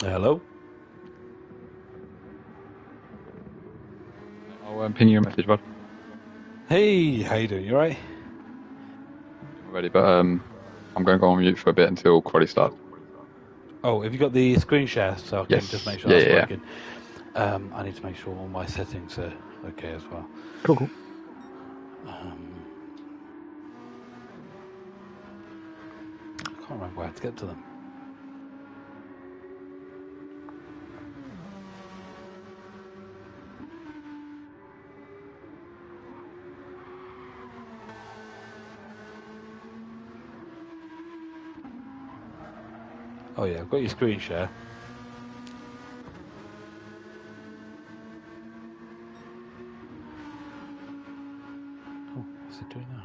Hello. I'll ping you a message, bud. Hey, how you doing? You alright? Ready, but I'm going to go on mute for a bit until quality starts. Oh, have you got the screen share so I can just Yes. make sure Yeah, that's yeah, yeah. working? I need to make sure all my settings are okay as well. Cool. I can't remember how to get to them. Oh yeah, I've got your screen share. Oh, what's it doing now?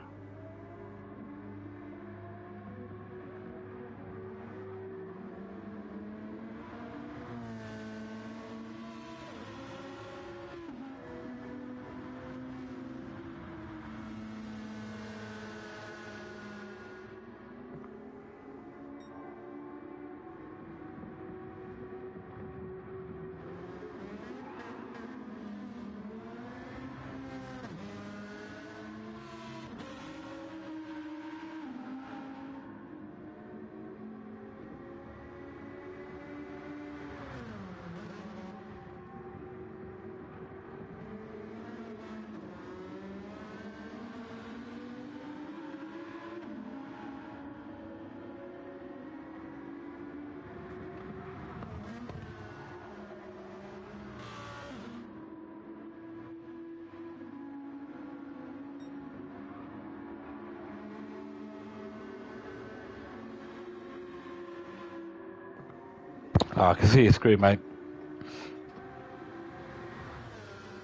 I can see your screen, mate.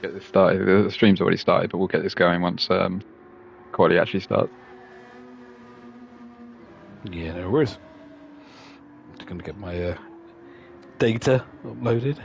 Get this started. The stream's already started, but we'll get this going once quality actually starts. Yeah, no worries. I'm just going to get my data uploaded.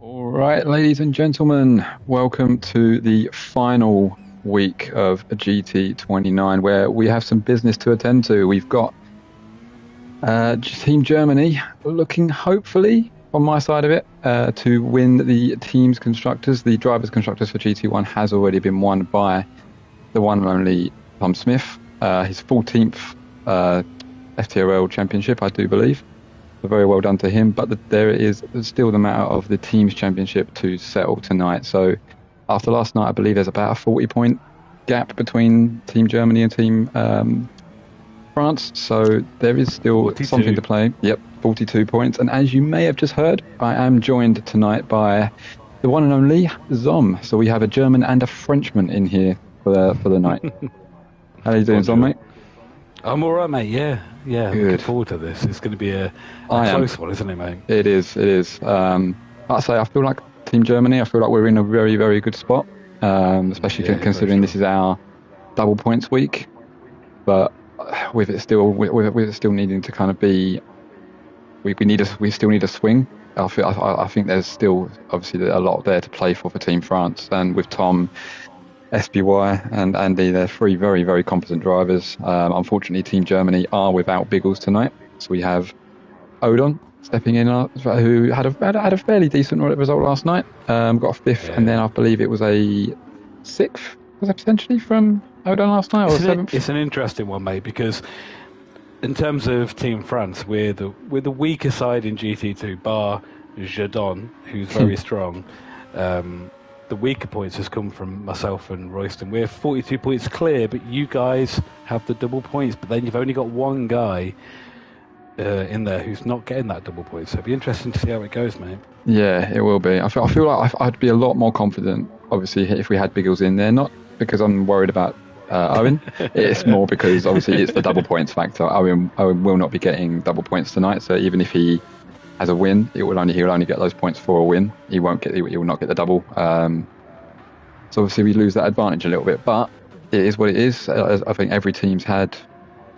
All right, ladies and gentlemen, welcome to the final week of GT29, where we have some business to attend to. We've got Team Germany looking, hopefully, on my side of it, to win the team's constructors. The drivers' constructors for GT1 has already been won by the one and only Tom Smith, his 14th FTRL championship, I do believe. So very well done to him. But there is still the matter of the team's championship to settle tonight. So after last night, I believe there's about a 40-point gap between Team Germany and Team France. So there is still 42. something to play. Yep, 42 points. And as you may have just heard, I am joined tonight by the one and only Zom. So we have a German and a Frenchman in here for the night. How are you doing, Zom, mate? I'm all right, mate. Yeah. Good. Looking forward to this. It's going to be a close one, isn't it, mate? It is. Like I say, I feel like Team Germany, I feel like we're in a very, very good spot, especially considering this is our double points week. But with it still needing to kind of be, we still need a swing. I think there's still obviously a lot there to play for Team France, and with Tom, SBY and Andy, they're three very, very competent drivers. Unfortunately, Team Germany are without Biggles tonight, so we have Odon stepping in, who had a fairly decent result last night. Got a fifth, and then I believe it was a sixth. Was it potentially from Odon last night, or seventh? It's an interesting one, mate, because in terms of Team France, we're the weaker side in GT2, bar Jadon, who's very strong. the weaker points has come from myself and Royston. We're 42 points clear, but you guys have the double points. But then you've only got one guy in there who's not getting that double point. So it'll be interesting to see how it goes, mate. Yeah, it will be. I feel like I'd be a lot more confident, obviously, if we had Biggles in there. Not because I'm worried about Owen. It's more because, obviously, it's the double points factor. Owen will not be getting double points tonight. So even if he has a win, he'll only get those points for a win. He will not get the double. So obviously we lose that advantage a little bit, but it is what it is. I think every team's had,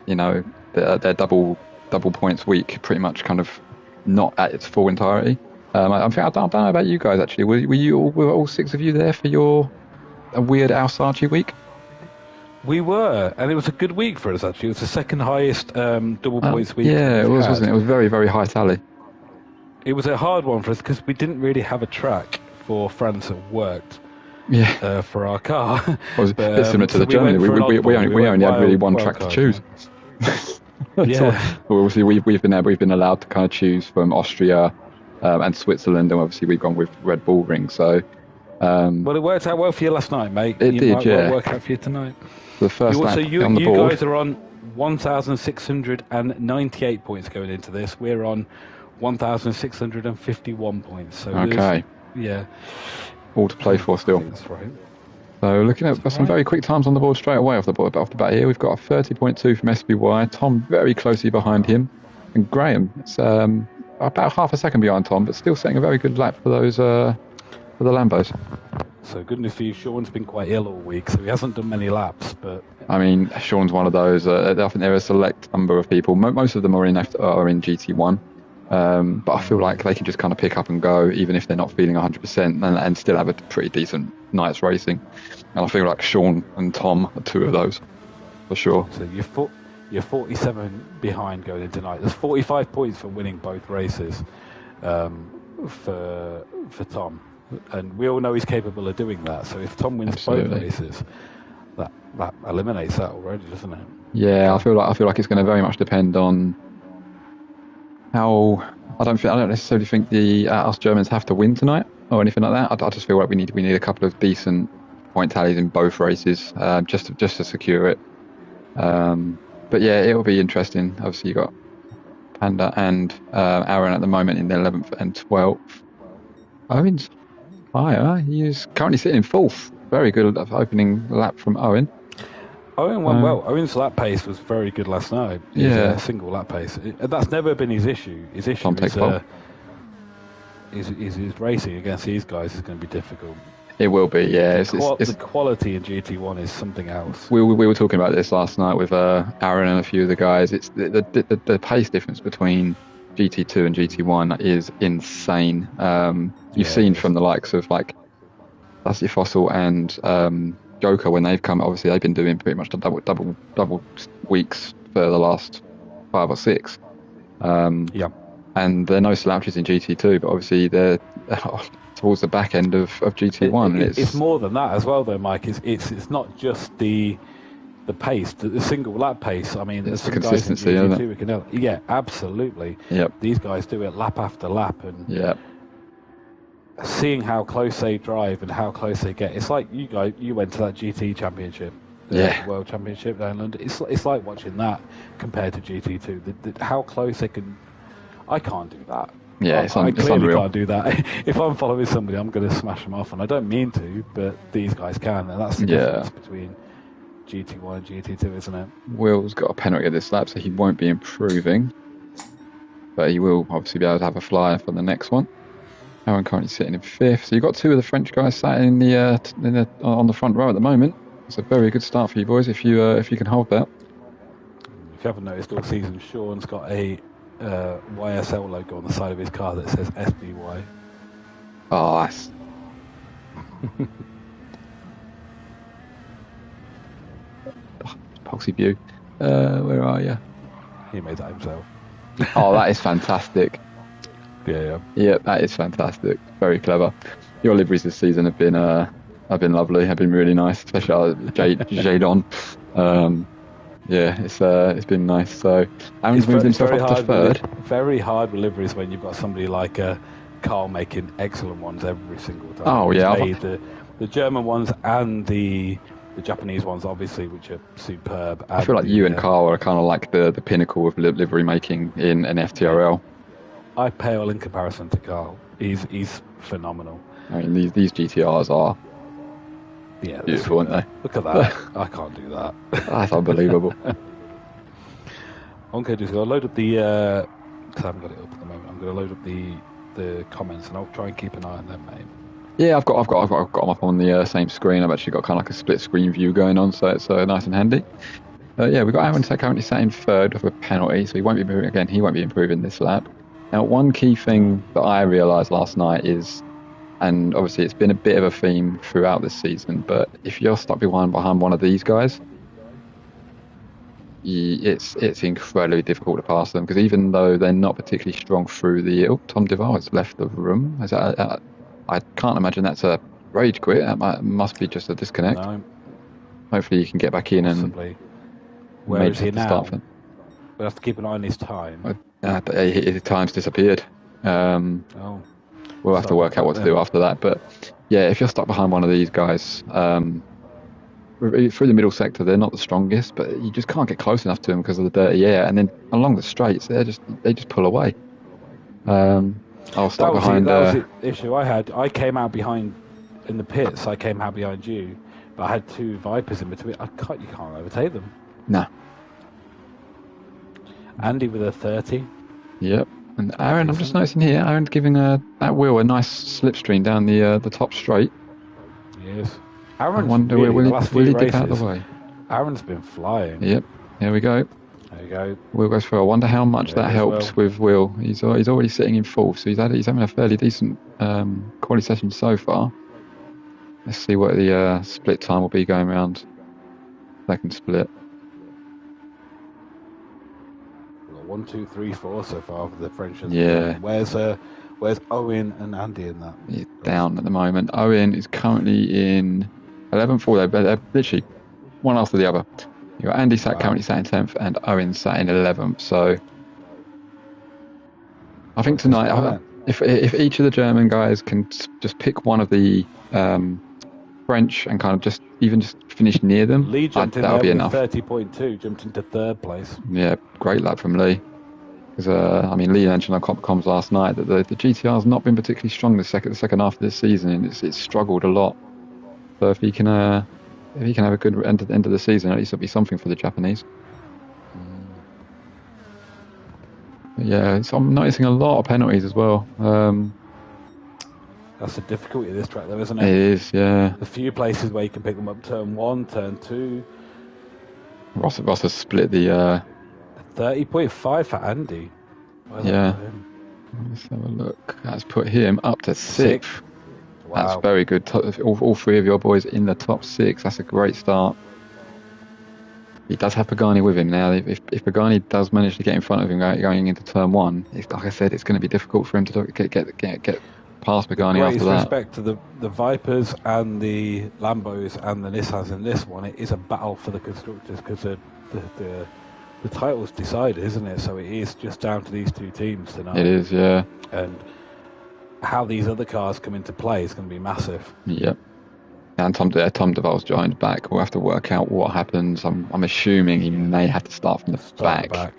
their double points week pretty much kind of not at its full entirety. I don't know about you guys actually. Were all six of you there for a weird Alsarchi week? We were, and it was a good week for us actually. It was the second highest double points week. Yeah, it was, wasn't it? It was very, very high tally. It was a hard one for us because we didn't really have a track for France that worked. Yeah. For our car. It's similar to the Germany. We only had really one track to choose. Yeah. Obviously, we've been allowed to kind of choose from Austria and Switzerland, and obviously we've gone with Red Bull Ring. So. Well, it worked out well for you last night, mate. It did, yeah. Work out for you tonight. The first lap on the board. You guys are on 1,698 points going into this. We're on 1,651 points. So okay. Yeah. All to play for still. That's right. So looking at some very quick times on the board straight away off the bat here. We've got a 30.2 from SBY. Tom very closely behind him, and Graham. It's about half a second behind Tom, but still setting a very good lap for those for the Lambos. So good news for you. Sean's been quite ill all week, so he hasn't done many laps. But I mean, Sean's one of those. I think there are a select number of people. Most of them are in GT1. But I feel like they can just kind of pick up and go, even if they're not feeling 100%, and still have a pretty decent night's racing. And I feel like Sean and Tom are two of those, for sure. So you're 47 behind going into tonight. There's 45 points for winning both races for Tom. And we all know he's capable of doing that. So if Tom wins both races, that eliminates that already, doesn't it? Yeah, I feel like it's going to very much depend on how. I don't necessarily think us Germans have to win tonight or anything like that. I just feel like we need a couple of decent point tallies in both races just to secure it. But yeah, it'll be interesting. Obviously, you got Panda and Aaron at the moment in the 11th and 12th. Owen's higher. He's currently sitting in 4th. Very good opening lap from Owen. Owen went well. Owen's lap pace was very good last night. Single lap pace. That's never been his issue. His issue is racing against these guys is going to be difficult. It will be, yeah. The quality in GT1 is something else. We were talking about this last night with Aaron and a few of the guys. It's the pace difference between GT2 and GT1 is insane. You've seen from the likes of like Dusty Fossil and Joker when they've come. Obviously, they've been doing pretty much the double weeks for the last 5 or 6. And they're no slouches in GT2, but obviously they're towards the back end of GT1. It's more than that as well, though, Mike. It's not just the pace, the single lap pace. I mean, it's the consistency, isn't it? Yeah, absolutely. Yep. These guys do it lap after lap, and seeing how close they drive and how close they get. It's like you went to that GT championship, World Championship down in London. It's like watching that compared to GT2. How close they can. I can't do that. Yeah, I clearly unreal. can't do that. If I'm following somebody, I'm going to smash them off, and I don't mean to, but these guys can, and that's the difference between GT1 and GT2, isn't it? Will's got a penalty at this lap, so he won't be improving, but he will obviously be able to have a flyer for the next one. Aaron currently sitting in 5th, so you've got 2 of the French guys sat on the front row at the moment. It's a very good start for you boys if you can hold that. If you haven't noticed all season, Sean's got a YSL logo on the side of his car that says SBY. Oh, that's... Poxy View. Where are you? He made that himself. Oh, that is fantastic. Yeah, that is fantastic. Very clever. Your liveries this season have been lovely. Have been really nice, especially Jadon. It's been nice. So Aaron's moved himself up to 3rd. Very hard with liveries when you've got somebody like Carl making excellent ones every single time. Oh, yeah. the German ones and the Japanese ones, obviously, which are superb. I feel like you and Carl are kind of like the pinnacle of livery making in an FTRL. I pale in comparison to Carl. He's phenomenal. I mean, these GTRs are beautiful, aren't they? Look at that. I can't do that. That's unbelievable. I'm going to load up the... because I haven't got it up at the moment. I'm going to load up the comments, and I'll try and keep an eye on them, mate. Yeah, I've got them up on the same screen. I've actually got kind of like a split screen view going on, so it's nice and handy. Yeah, we've got Aaron currently sat in third with a penalty, so he won't be improving this lap. Now, one key thing that I realised last night is, and obviously it's been a bit of a theme throughout this season, but if you're stuck behind one of these guys, it's incredibly difficult to pass them, because even though they're not particularly strong through the... Oh, Tom Duval has left the room. I can't imagine that's a rage quit. That must be just a disconnect. No. Hopefully you can get back in. Possibly. And... Where is he now? We'll have to keep an eye on his time. His time's disappeared. We'll have to work out what to do after that. But yeah, if you're stuck behind one of these guys, through the middle sector, they're not the strongest, but you just can't get close enough to them because of the dirty air. And then along the straights, they just pull away. I was stuck behind. That was the issue I had. I came out behind in the pits. I came out behind you, but I had two Vipers in between. You can't overtake them. No. Andy with a 30. Yep. And Aaron, I'm just noticing here, Aaron's giving that wheel a nice slipstream down the top straight. Yes. Aaron's I wonder will he dip out of the way? Aaron's been flying. Yep. Here we go. There you go. Will goes through. I wonder how much that helped with Will. He's already sitting in fourth, so he's having a fairly decent quality session so far. Let's see what the split time will be going around second split. 1, 2, 3, 4 so far for the French. Yeah. Where's Owen and Andy in that? He's down at the moment. Owen is currently in 11th. They're literally one after the other. You got Andy currently sat in 10th, and Owen sat in 11th. So I think tonight, if each of the German guys can just pick one of the French and kind of just finish near them, Lee jumped in there with 30.2, jumped into third place. Yeah, great lap from Lee. Because Lee mentioned on comms last night that the GTR has not been particularly strong the second half of this season, and it's struggled a lot. So if he can have a good end of the season, at least it'll be something for the Japanese. Yeah, so I'm noticing a lot of penalties as well. That's the difficulty of this track, though, isn't it? It is, yeah. A few places where you can pick them up, turn 1, turn 2. Ross has split the... 30.5 for Andy. Yeah. Let's have a look. That's put him up to 6th. Wow. That's very good. All three of your boys in the top 6. That's a great start. He does have Pagani with him now. If Pagani does manage to get in front of him going into turn 1, like I said, it's going to be difficult for him to get past Pagani after that. With respect to the Vipers and the Lambos and the Nissans in this one, it is a battle for the constructors because the title's decided, isn't it? So it is just down to these two teams tonight. It is, yeah. And how these other cars come into play is going to be massive. Yep. And Tom Duval's joined back. We'll have to work out what happens. I'm assuming he may have to start from the back.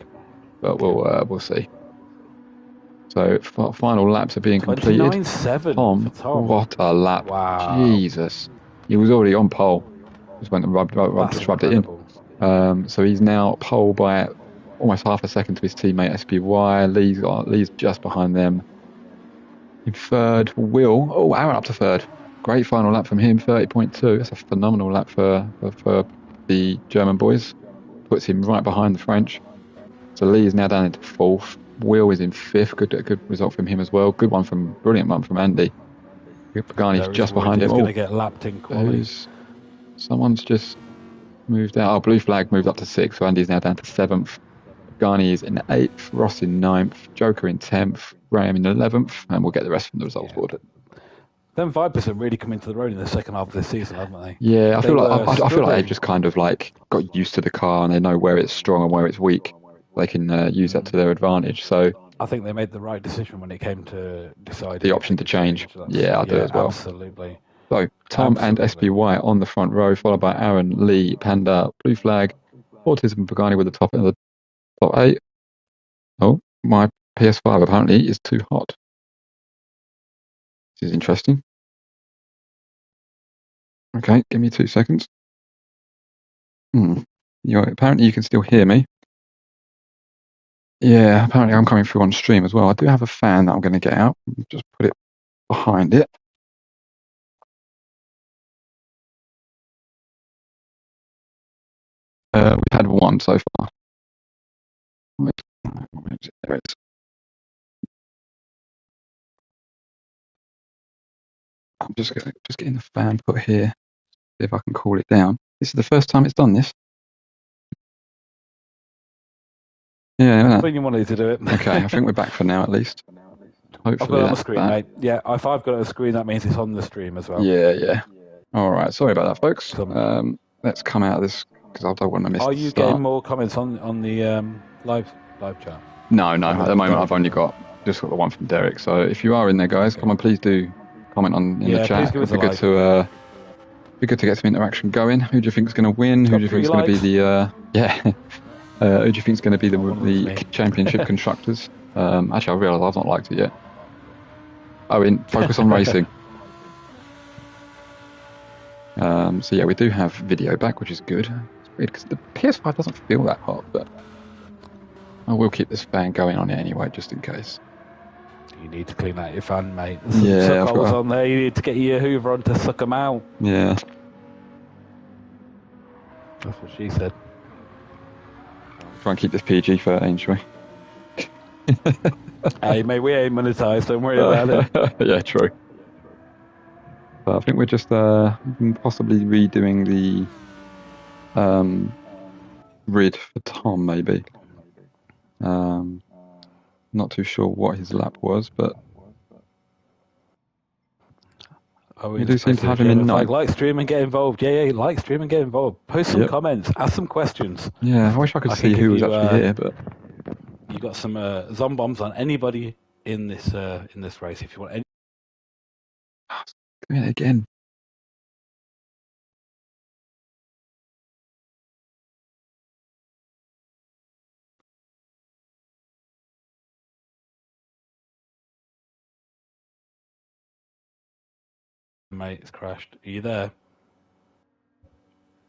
But we'll see. So final laps are being completed. 29.7 Tom, what a lap! Wow. Jesus, he was already on pole. Just went and rubbed it in. So he's now pole by almost half a second to his teammate SPY. Lee's just behind them. In third, Will. Oh, Aaron up to third. Great final lap from him, 30.2. That's a phenomenal lap for the German boys. Puts him right behind the French. So Lee is now down into fourth. Will is in fifth. Good result from him as well. Brilliant one from Andy. Pagani's just behind him. He's going to get lapped in quality. Someone's just moved out. Oh, blue flag moved up to 6th, so Andy's now down to 7th. Pagani is in 8th, Ross in 9th, Joker in 10th, Graham in 11th, and we'll get the rest from the results board. Them Vipers have really come into the road in the second half of this season, haven't they? Yeah, I feel like they've just kind of like got used to the car and they know where it's strong and where it's weak. They can use that to their advantage. So I think they made the right decision when it came to deciding the option to change. Yeah, I do as well. Absolutely. So, Tom and SBY on the front row, followed by Aaron, Lee, Panda, Blue Flag, Autism and Pagani with the top end of the top 8. Oh, my PS5 apparently is too hot. This is interesting. Okay, give me 2 seconds. Apparently you can still hear me. Yeah, apparently I'm coming through on stream as well. I do have a fan that I'm going to get out. Just put it behind it. We've had one so far. There it is. I'm just getting the fan put here. See if I can cool it down. This is the first time it's done this. Yeah. When you wanted to do it. Okay, I think we're back for now at least. Hopefully I've got it on the screen, mate. Yeah, if I've got it on the screen, that means it's on the stream as well. Yeah. All right, sorry about that, folks. Let's come out of this because I don't want to miss. Are you getting more comments on the live chat? No. At the moment, I've only just got the one from Derek. So if you are in there, guys, come on, please do comment in the chat. It'd be good to get some interaction going. Who do you think is going to win? Who do you think is going to be the who do you think is going to be the championship constructors? Actually, I realise I've not liked it yet. Focus on racing. So yeah, we do have video back, which is good. It's weird because the PS5 doesn't feel that hot, but I will keep this fan going on it anyway, just in case. You need to clean out your fan, mate. There's some suck holes on there. You need to get your Hoover on to suck them out. Yeah. That's what she said. Try and keep this PG-13, shall we? Hey, mate, we ain't monetized. Don't worry about it. Yeah, true. But I think we're just possibly redoing the grid for Tom, maybe. Not too sure what his lap was, but we do seem to have him in ninth. Like, stream and get involved. Yeah, like, stream and get involved. Post some comments. Ask some questions. Yeah, I wish I could see who was actually here, but you got some zombombs on anybody in this race if you want. Doing it again. Mate, it's crashed. Are you there?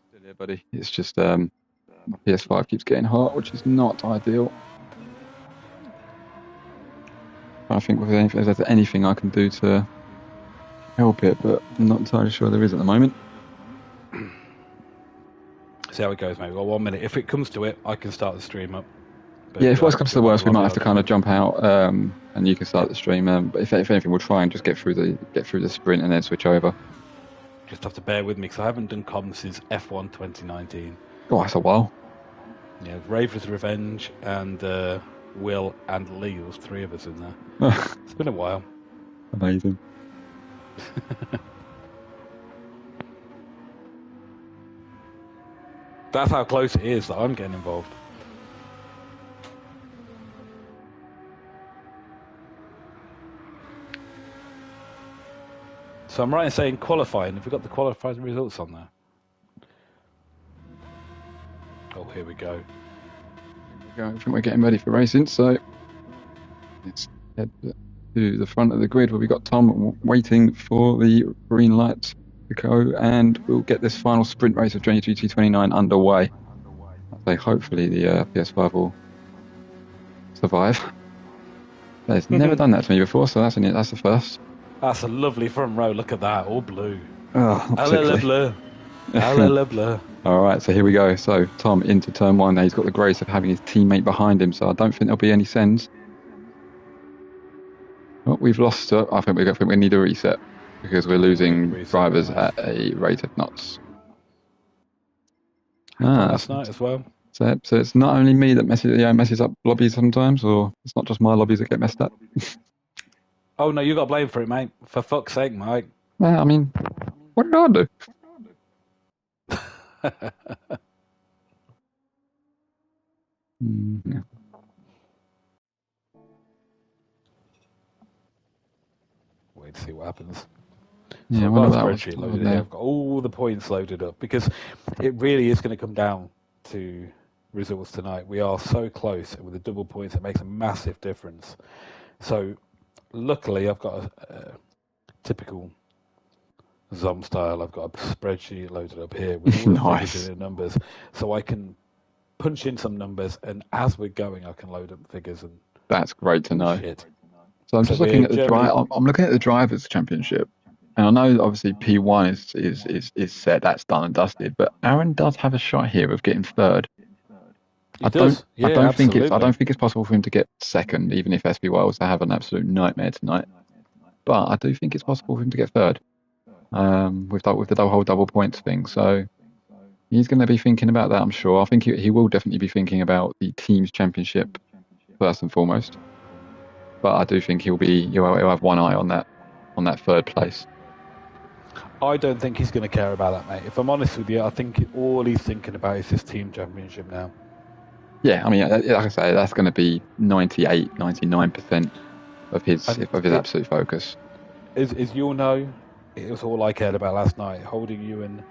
Still here, buddy. It's just my PS5 keeps getting hot, which is not ideal. I think if there's anything I can do to help it, but I'm not entirely sure there is at the moment. See how it goes, mate. We've got 1 minute. If it comes to it, I can start the stream up. But yeah, if worst comes to the worst, we might have to kind of jump out, and you can start the stream. But if anything, we'll try and just get through the sprint and then switch over. Just have to bear with me because I haven't done comms since F1 2019. Oh, that's a while. Yeah, Raver's Revenge and Will and Lee. There was 3 of us in there. It's been a while. Amazing. That's how close it is that I'm getting involved. So I'm right in saying qualifying. Have we got the qualifying results on there? Oh, here we go. I think we're getting ready for racing, so let's head to the front of the grid where we've got Tom waiting for the green light to go, and we'll get this final sprint race of GT29 underway. I'd say hopefully the PS5 will survive. It's never done that to me before, so that's the first. That's a lovely front row. Look at that, all blue. Oh, bleu. Bleu. All right, so here we go. So Tom into turn 1. Now he's got the grace of having his teammate behind him, so I don't think there'll be any sends. Oh, we've lost. I think we need a reset because we're losing drivers at a rate of knots. Last night as well. So it's not only me that messes up lobbies sometimes, or it's not just my lobbies that get messed up. Oh no, you got blame for it, mate. For fuck's sake, Mike. Well, I mean, what did I do? Yeah. Wait to see what happens. So I've got a spreadsheet loaded here. I've got all the points loaded up because it really is going to come down to results tonight. We are so close, and with the double points, it makes a massive difference. So luckily, I've got a typical Zom style. I've got a spreadsheet loaded up here with all the figures and numbers, so I can punch in some numbers, and as we're going, I can load up figures. And that's great to know. So I'm just looking at the I'm looking at the drivers' championship, and I know obviously P1 is set. That's done and dusted. But Aaron does have a shot here of getting third. I don't think it's possible for him to get second, even if SBY was to have an absolute nightmare tonight. But I do think it's possible for him to get third, with the whole double points thing. So he's going to be thinking about that, I'm sure. I think he will definitely be thinking about the team's championship first and foremost. But I do think he'll have one eye on that third place. I don't think he's going to care about that, mate. If I'm honest with you, I think all he's thinking about is his team championship now. Yeah, I mean, like I say, that's going to be 98, 99% of his absolute focus. As you'll know, it was all I cared about last night. Holding you and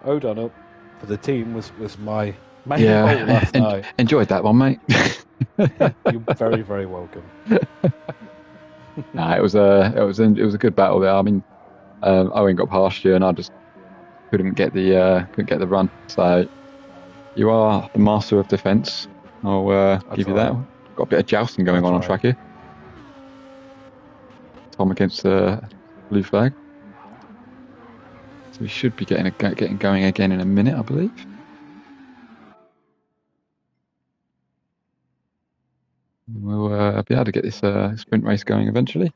Odon up for the team was my main goal last night. Enjoyed that one, mate. You're very, very welcome. Nah, it was a good battle there. I mean, Owen got past you, and I just couldn't get the run. So you are the master of defence. I'll give you that. Got a bit of jousting going on track here. Tom against blue flag. So we should be getting going again in a minute, I believe. We'll be able to get this sprint race going eventually.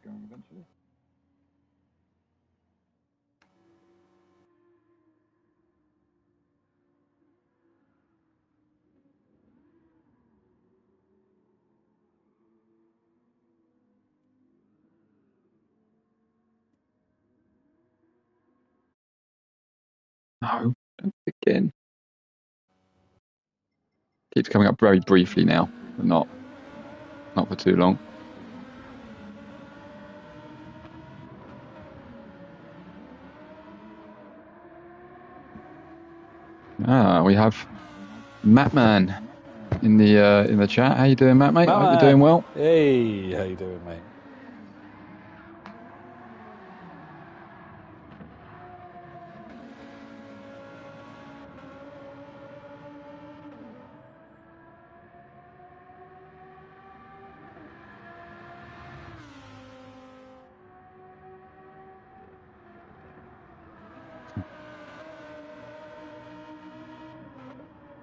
No, don't again. Keeps coming up very briefly now, but not for too long. We have Mattman in the chat. How you doing, Matt, mate? I hope you're doing well. Hey, how you doing, mate?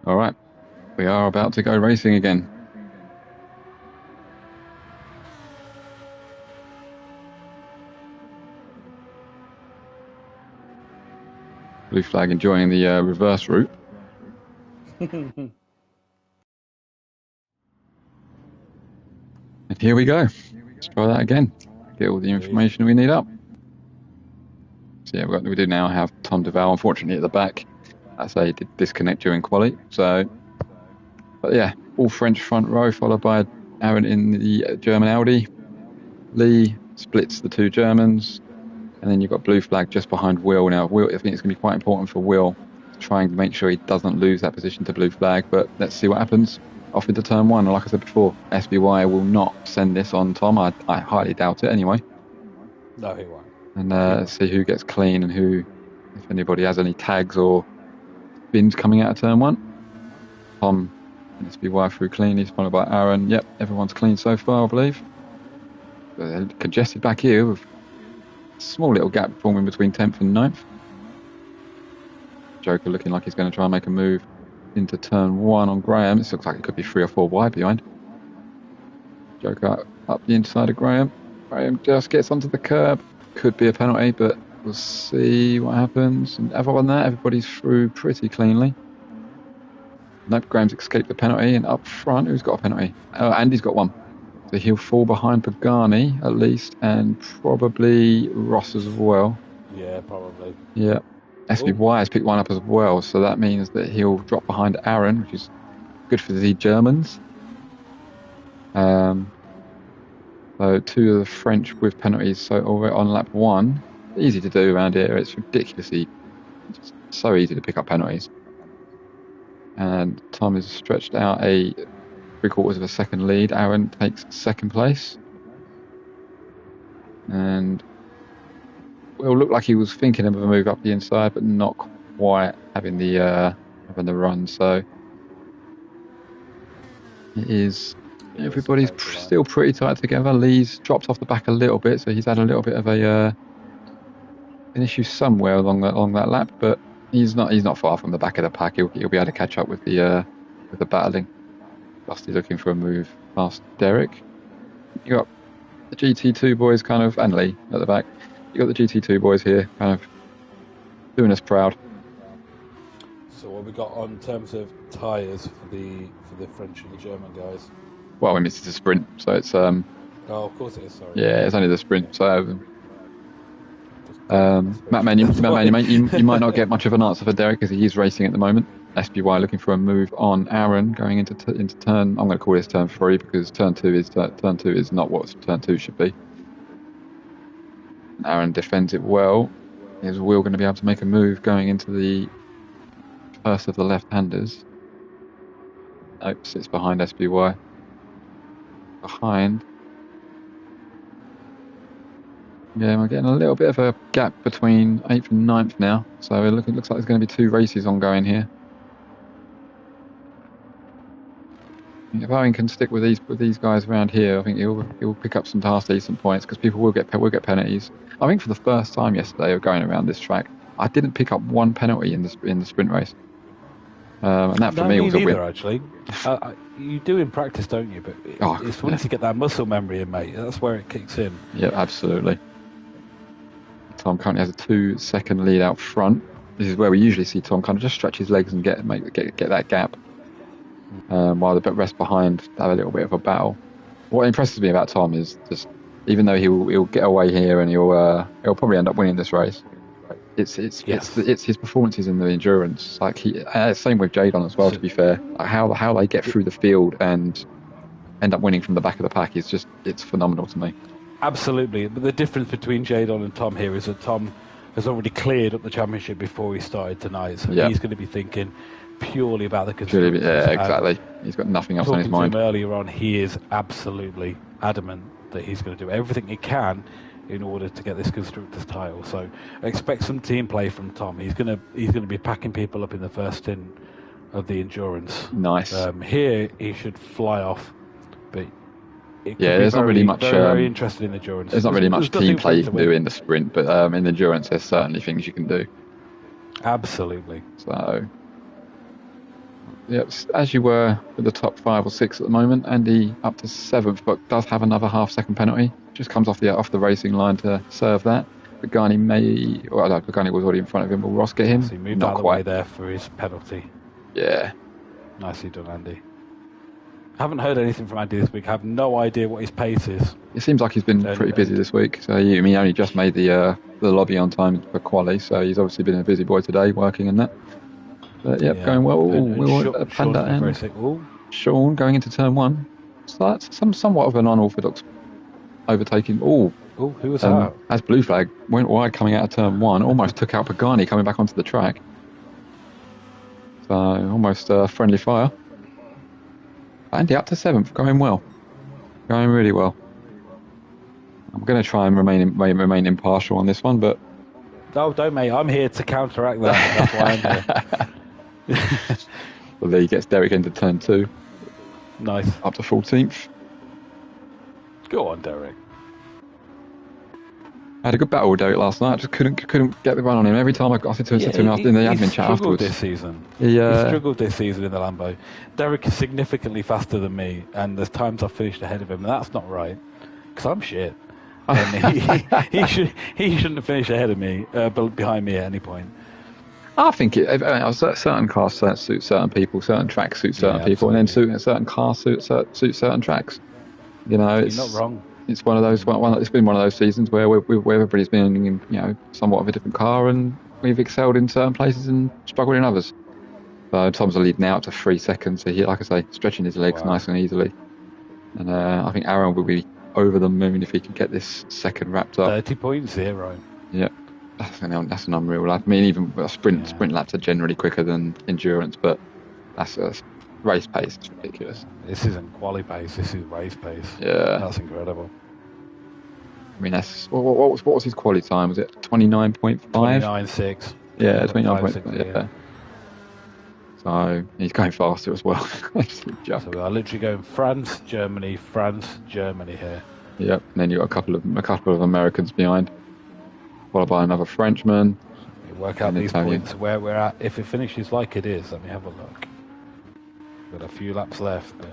All right, we are about to go racing again. Blue flag enjoying the reverse route. And here we go. Let's try that again. Get all the information we need up. So yeah, we do now have Tom Duval, unfortunately, at the back. That's a disconnect during quali. So, but yeah, all French front row, followed by Aaron in the German Audi. Lee splits the two Germans, and then you've got blue flag just behind Will. Now, Will, I think it's going to be quite important for Will to try and make sure he doesn't lose that position to blue flag. But let's see what happens. Off into turn one. Like I said before, SBY will not send this on Tom. I highly doubt it anyway. No, he won't. And see who gets clean and who, if anybody has any tags or bins coming out of turn one. Tom and SBY through clean. He's followed by Aaron. Yep, everyone's clean so far, I believe. Congested back here with a small little gap forming between 10th and 9th. Joker looking like he's going to try and make a move into turn one on Graham. This looks like it could be 3 or 4 wide behind. Joker up the inside of Graham. Graham just gets onto the curb. Could be a penalty, but we'll see what happens. And other than that, everybody's through pretty cleanly. Nope, Graham's escaped the penalty. And up front, who's got a penalty? Oh, Andy's got one. So he'll fall behind Pagani, at least, and probably Ross as well. Yeah, probably. Yeah. SBY has picked one up as well, so that means that he'll drop behind Aaron, which is good for the Germans. So 2 of the French with penalties. So on lap 1, easy to do around here. It's ridiculously so easy to pick up penalties. And Tom has stretched out a 3/4 of a second lead. Aaron takes second place. And it looked like he was thinking of a move up the inside, but not quite having the run. So it is. Everybody's still pretty tight together. Lee's dropped off the back a little bit, so he's had a little bit of an issue somewhere along that lap, but he's not far from the back of the pack. He'll be able to catch up with the battling. Dusty looking for a move past Derek. You got the GT2 boys kind of, and Lee at the back. You got the GT2 boys here, kind of doing us proud. So what we got on terms of tyres for the French and the German guys? Well, we missed the sprint, so it's Oh, of course it is. Sorry. Yeah, it's only the sprint. So, Matt Man, you might not get much of an answer for Derek because he is racing at the moment. SBY looking for a move on Aaron going into turn. I'm going to call this turn 3 because turn 2 is not what turn 2 should be. Aaron defends it well. Is Will going to be able to make a move going into the first of the left-handers? Nope, sits behind SBY. Behind. Yeah, we're getting a little bit of a gap between 8th and 9th now. So it looks like there's going to be 2 races ongoing here. If Owen can stick with these guys around here, I think he'll pick up some half decent points because people will get penalties. I think for the first time yesterday of going around this track, I didn't pick up 1 penalty in the sprint race, and that for me was a win. Actually, you do in practice, don't you? But it's once you get that muscle memory in, mate. That's where it kicks in. Yeah, absolutely. Tom currently has a 2-second lead out front. This is where we usually see Tom kind of just stretch his legs and get that gap. While the rest behind have a little bit of a battle. What impresses me about Tom is just, even though he'll get away here and he'll probably end up winning this race, it's his performances in the endurance. Like same with Jadon as well. To be fair, like how they get through the field and end up winning from the back of the pack is it's phenomenal to me. Absolutely, but the difference between Jadon and Tom here is that Tom has already cleared up the championship before he started tonight, so he's going to be thinking purely about the constructors. Yeah, exactly. He's got nothing else on his mind. To him earlier on, he is absolutely adamant that he's going to do everything he can in order to get this constructors title. So expect some team play from Tom. He's going to be packing people up in the first stint of the endurance. Nice. Here he should fly off, but there's not really much. Very interested in endurance. There's not really much team play you can do in the sprint, but in endurance, there's certainly things you can do. Absolutely. So. Yep, as you were with the top 5 or 6 at the moment. Andy up to 7th, but does have another half-second penalty. Just comes off the racing line to serve that. Pagani Pagani was already in front of him. Will Ross get him? So he moved Not out of the quite. way there for his penalty. Yeah. Nicely done, Andy. I haven't heard anything from Andy this week. I have no idea what his pace is. It seems like he's been pretty busy this week. So he only just made the lobby on time for quali, so he's obviously been a busy boy today, working in that. But going well. We want a Panda and Sean going into turn 1. So that's somewhat of an unorthodox overtaking. Who was that? As blue flag went wide coming out of turn 1, almost took out Pagani coming back onto the track. So almost friendly fire. Andy up to 7th, going well, going really well. I'm going to try and remain impartial on this one, but don't mate. I'm here to counteract that. That's why I'm here. Well, there he gets Derek into turn 2. Nice. Up to 14th. Go on, Derek. I had a good battle with Derek last night. I just couldn't get the run on him. Every time I said to him after in the admin chat afterwards. He struggled this season in the Lambo. Derek is significantly faster than me, and there's times I've finished ahead of him, and that's not right, because I'm shit. And he shouldn't have finished ahead of me, behind me at any point. I think certain cars suit certain people, certain tracks suit certain people, absolutely. And then certain cars suit certain tracks. You're not wrong. It's one of those. It's been one of those seasons where everybody's been in somewhat of a different car, and we've excelled in certain places and struggled in others. So Tom's a lead now up to 3 seconds. So he, like I say, stretching his legs nice and easily. And I think Aaron will be over the moon if he can get this second wrapped up. 30.0. Yeah. that's an unreal lap. I mean, even sprint laps are generally quicker than endurance, but that's race pace. It's ridiculous. This isn't quali pace. This is race pace. Yeah, that's incredible. I mean, that's what was his quali time? Was it 29.5? 29.6. Yeah, 29.5. Yeah. So he's going faster as well. So we are literally going France, Germany here. Yep, and then you've got a couple of Americans behind, followed by another Frenchman. We work out these points where we're at. If it finishes like it is, let me have a look. Got a few laps left. But...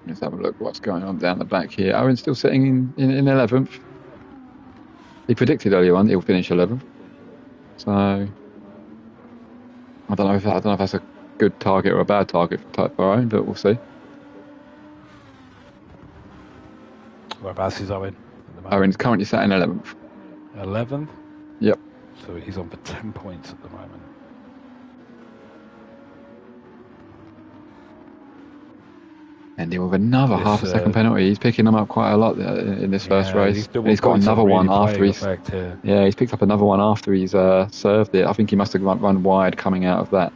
let's have a look what's going on down the back here. Owen's still sitting in 11th. He predicted earlier on he'll finish 11th. So I don't know if that's a good target or a bad target for Owen, but we'll see. Whereabouts is Owen? Owen's currently sat in 11th. 11th? Yep. So he's on for 10 points at the moment. And with another half a second penalty. He's picking them up quite a lot in this first race. He's got another one after he's picked up another one after he's served it. I think he must have run wide coming out of that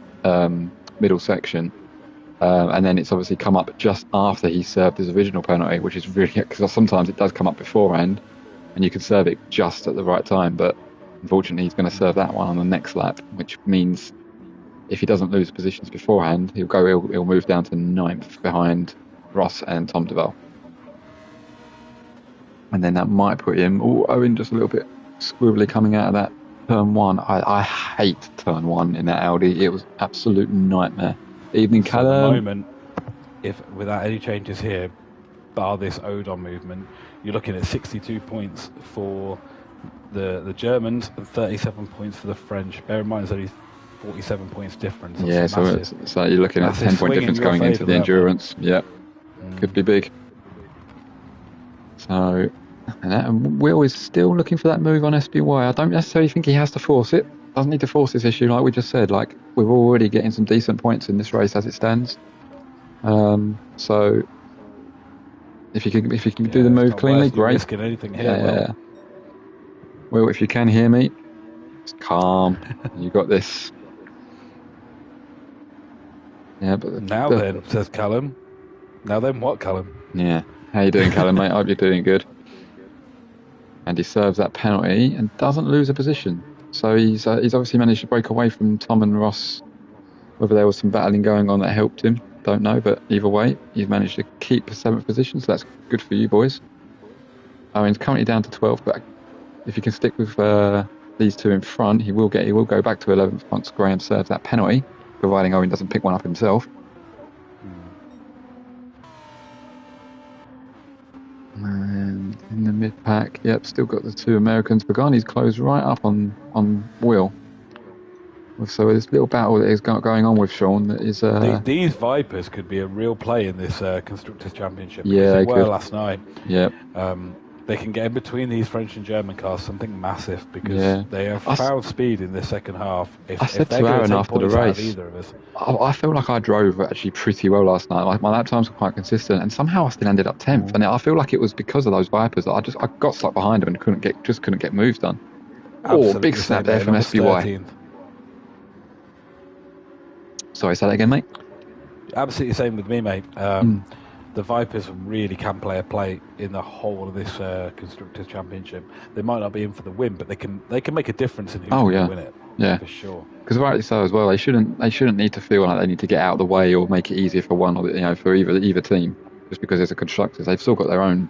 middle section. And then it's obviously come up just after he served his original penalty, which is really, because sometimes it does come up beforehand and you can serve it just at the right time, but unfortunately he's going to serve that one on the next lap, which means if he doesn't lose positions beforehand, he'll move down to 9th behind Ross and Tom Duval. And then that might put him, Owen just a little bit squibbly coming out of that turn 1. I hate turn 1 in that Audi. It was absolute nightmare. Evening, Callum. At the moment, if without any changes here, bar this Odon movement, you're looking at 62 points for the Germans and 37 points for the French. Bear in mind, there's only 47 points difference. That's so you're looking at a 10-point difference going into the endurance. Yep. Could be big. So, and Will is still looking for that move on SBY. I don't necessarily think he has to force it. Doesn't need to force this issue, like we just said. Like, we're already getting some decent points in this race as it stands. So, if you can do the move cleanly, great. Risking anything here, Will, if you can hear me, it's calm. You got this. Yeah, but now then, says Callum. Now then, what, Callum? Yeah. How you doing, Callum, mate? I hope you're doing good. And he serves that penalty and doesn't lose a position. So he's obviously managed to break away from Tom and Ross. Whether there was some battling going on that helped him, don't know. But either way, he's managed to keep the 7th position, so that's good for you boys. Owen's currently down to 12th, but if you can stick with these two in front, he will go back to 11th once Graham serves that penalty, providing Owen doesn't pick one up himself. And in the mid-pack, still got the two Americans. Pagani's closed right up on Will. So this little battle that is going on with Sean that is... These Vipers could be a real play in this Constructors' Championship. Yeah, they were last night. Yep. They can get in between these French and German cars something massive because they have found speed in the second half. I said to Aaron after the race, I feel like I drove actually pretty well last night. Like, my lap times were quite consistent, and somehow I still ended up 10th. And I feel like it was because of those Vipers that I got stuck behind them and couldn't get moves done. Big snap there from SBY. 13th. Sorry, say that again, mate. Absolutely the same with me, mate. The Vipers really can play in the whole of this Constructors' Championship. They might not be in for the win, but they can make a difference in who's going to win it. Yeah, for sure. Because rightly so as well. They shouldn't need to feel like they need to get out of the way or make it easier for one or for either team just because it's a Constructors. They've still got their own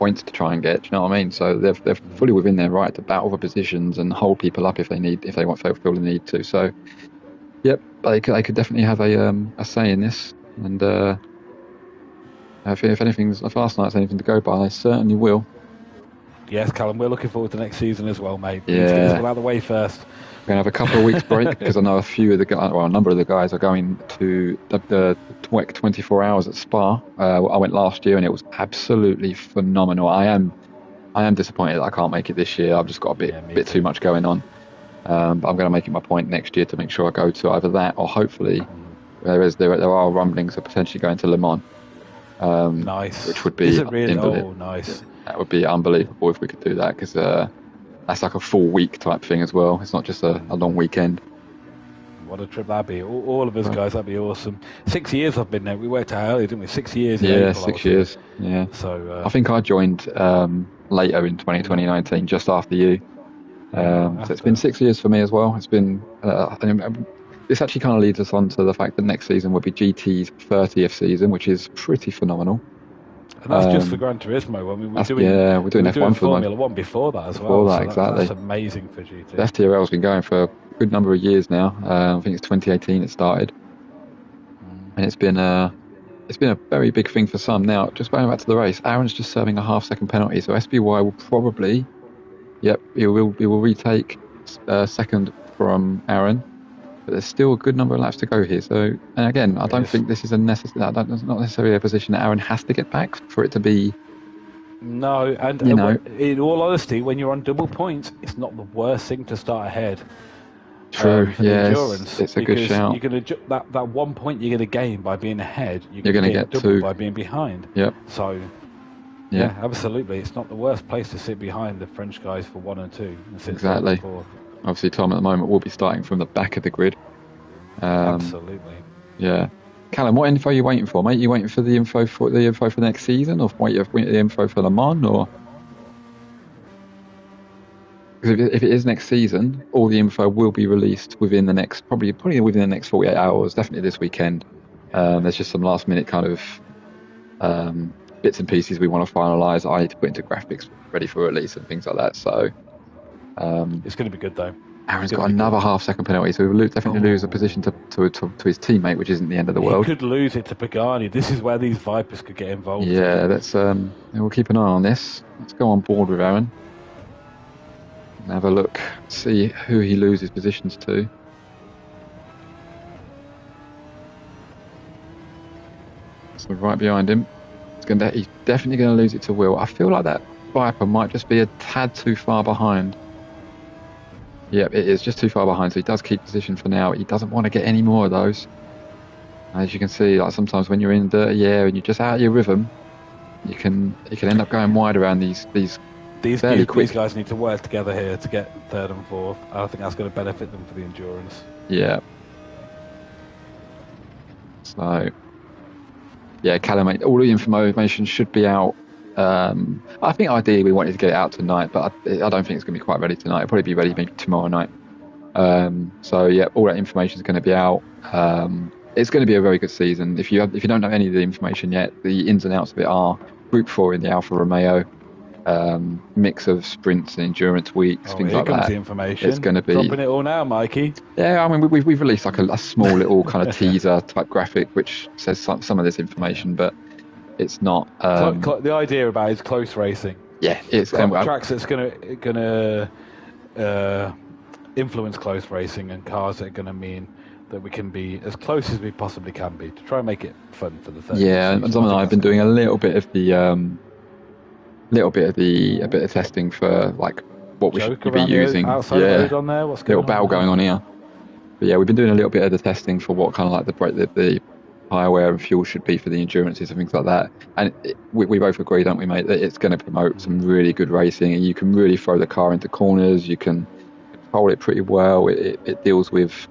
points to try and get. Do you know what I mean? So they're fully within their right to battle for positions and hold people up if they feel the need to. So, yep, they could definitely have a say in this and. If last night's anything to go by, they certainly will. Yes, Callum, we're looking forward to next season as well, mate. Yeah. Let's get this one out of the way first. We're going to have a couple of weeks break because I know a number of the guys are going to the WEC 24 hours at Spa. I went last year and it was absolutely phenomenal. I am disappointed that I can't make it this year. I've just got a bit too much going on. But I'm going to make it my point next year to make sure I go to either that or hopefully there are rumblings of potentially going to Le Mans. Nice. Which would be Is it really? Oh, nice. That would be unbelievable if we could do that, because that's like a full week type thing as well. It's not just a long weekend. What a trip that'd be. All of us guys, that'd be awesome. 6 years I've been there. We worked out early, didn't we? 6 years. Yeah, April, 6 years. Yeah. So I think I joined later in 2019, just after you. So it's been 6 years for me as well. It's been. This actually kind of leads us on to the fact that next season will be GT's 30th season, which is pretty phenomenal. And that's just for Gran Turismo. I mean, we're doing F1 for Formula 1 before that as well. So exactly. That's amazing for GT. The FTRL's been going for a good number of years now. I think it's 2018 it started, and it's been a very big thing for some. Now, just going back to the race, Aaron's just serving a half-second penalty, so SBY will probably, he will retake second from Aaron. But there's still a good number of laps to go here. So, and again, I don't think this is not necessarily a position that Aaron has to get back for it to be. No, and in all honesty, when you're on double points, it's not the worst thing to start ahead. True. Endurance, it's a good shout. You're going to that 1 point you're going to gain by being ahead. You're going to get double 2 by being behind. Yep. So. Yeah, absolutely. It's not the worst place to sit behind the French guys for 1 and 2. Exactly. Obviously, Tom at the moment will be starting from the back of the grid. Absolutely. Yeah. Callum, what info are you waiting for, mate? You waiting for the info for next season, or waiting for the info for Le Mans, or? Because if it is next season, all the info will be released within the next, probably within the next 48 hours. Definitely this weekend. There's just some last minute kind of bits and pieces we want to finalise. I need to put into graphics ready for release and things like that. So. It's going to be good though. Aaron's got another half-second penalty, so he'll definitely lose a position to his teammate, which isn't the end of the world. He could lose it to Pagani. This is where these Vipers could get involved. Yeah, let's we'll keep an eye on this. Let's go on board with Aaron and have a look, see who he loses positions to. So right behind him, he's definitely going to lose it to Will. I feel like that Viper might just be a tad too far behind. Yep, it is just too far behind, so he does keep position for now. He doesn't want to get any more of those. As you can see, like sometimes when you're in dirty air and you're just out of your rhythm, you can end up going wide around these fairly quick. These guys need to work together here to get third and fourth. I think that's going to benefit them for the endurance. Yeah. So, yeah, Callum, all the information should be out. I think ideally we wanted to get it out tonight, but I don't think it's going to be quite ready tonight. It'll probably be ready maybe tomorrow night. So yeah, all that information is going to be out. It's going to be a very good season. If you don't know any of the information yet, the ins and outs of it are Group 4 in the Alfa Romeo, mix of sprints and endurance weeks, things like that. The information. It's going to be dropping it all now, Mikey. Yeah, I mean we've released like a small little kind of teaser type graphic which says some of this information, but it's not. The idea about it is close racing. Yeah, it's tracks that's gonna influence close racing, and cars that are gonna mean that we can be as close as we possibly can be to try and make it fun for the third. Yeah, and Dom and I have been doing a little bit of testing for like what we should be using. Road on there. What's going little battle going on here. But yeah, we've been doing a little bit of the testing for what kind of like the tyre wear and fuel should be for the endurances and things like that. And we both agree, don't we, mate, that it's going to promote some really good racing, and you can really throw the car into corners. You can control it pretty well. It deals with